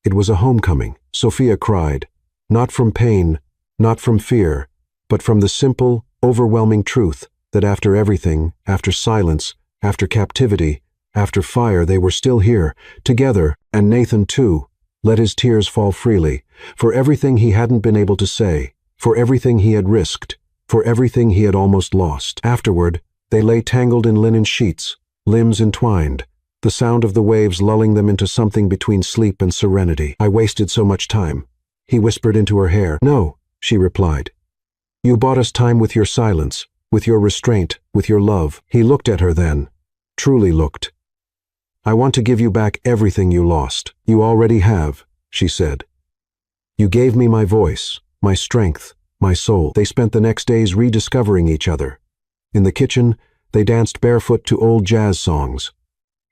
It was a homecoming. Sophia cried, not from pain, not from fear, but from the simple, overwhelming truth that after everything, after silence, after captivity, after fire, they were still here, together, and Nathan too let his tears fall freely, for everything he hadn't been able to say, for everything he had risked, for everything he had almost lost. Afterward, they lay tangled in linen sheets, limbs entwined, the sound of the waves lulling them into something between sleep and serenity. "I wasted so much time," he whispered into her hair. "No," she replied. "You bought us time with your silence, with your restraint, with your love." He looked at her then, truly looked. "I want to give you back everything you lost." "You already have," she said. "You gave me my voice, my strength, my soul." They spent the next days rediscovering each other. In the kitchen, they danced barefoot to old jazz songs.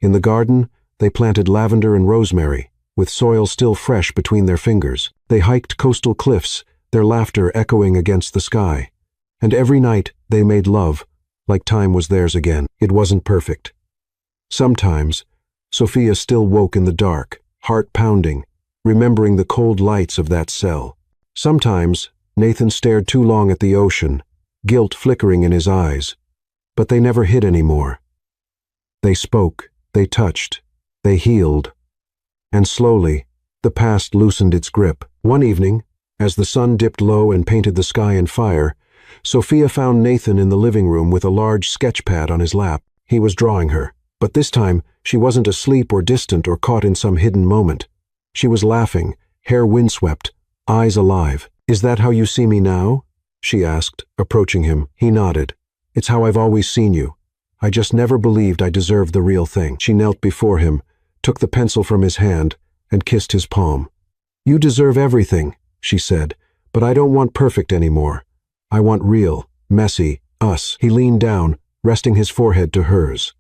In the garden, they planted lavender and rosemary, with soil still fresh between their fingers. They hiked coastal cliffs, their laughter echoing against the sky. And every night, they made love, like time was theirs again. It wasn't perfect. Sometimes, Sophia still woke in the dark, heart pounding, remembering the cold lights of that cell. Sometimes, Nathan stared too long at the ocean, guilt flickering in his eyes. But they never hid anymore. They spoke, they touched, they healed. And slowly, the past loosened its grip. One evening, as the sun dipped low and painted the sky in fire, Sophia found Nathan in the living room with a large sketch pad on his lap. He was drawing her. But this time, she wasn't asleep or distant or caught in some hidden moment. She was laughing, hair windswept, eyes alive. "Is that how you see me now?" she asked, approaching him. He nodded. "It's how I've always seen you. I just never believed I deserved the real thing." She knelt before him, took the pencil from his hand, and kissed his palm. "You deserve everything," she said, "but I don't want perfect anymore. I want real, messy, us." He leaned down, resting his forehead to hers.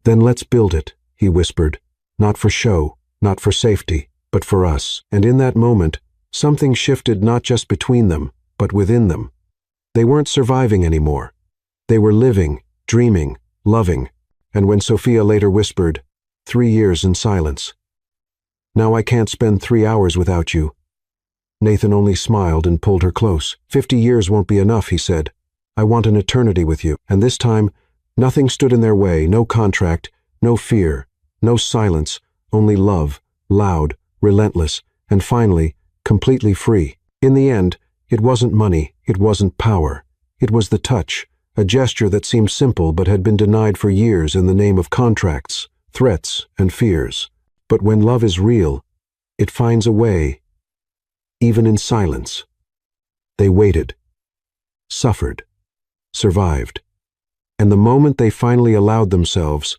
"Then let's build it," he whispered, "not for show, not for safety, but for us." And in that moment, something shifted not just between them, but within them. They weren't surviving anymore. They were living, dreaming, loving. And when Sophia later whispered, 3 years in silence, "Now I can't spend 3 hours without you," Nathan only smiled and pulled her close. 50 years won't be enough," he said. "I want an eternity with you." And this time, nothing stood in their way, no contract, no fear, no silence, only love, loud, relentless, and finally, completely free. In the end, it wasn't money, it wasn't power. It was the touch, a gesture that seemed simple but had been denied for years in the name of contracts, threats, and fears. But when love is real, it finds a way, even in silence. They waited, suffered, survived. And the moment they finally allowed themselves,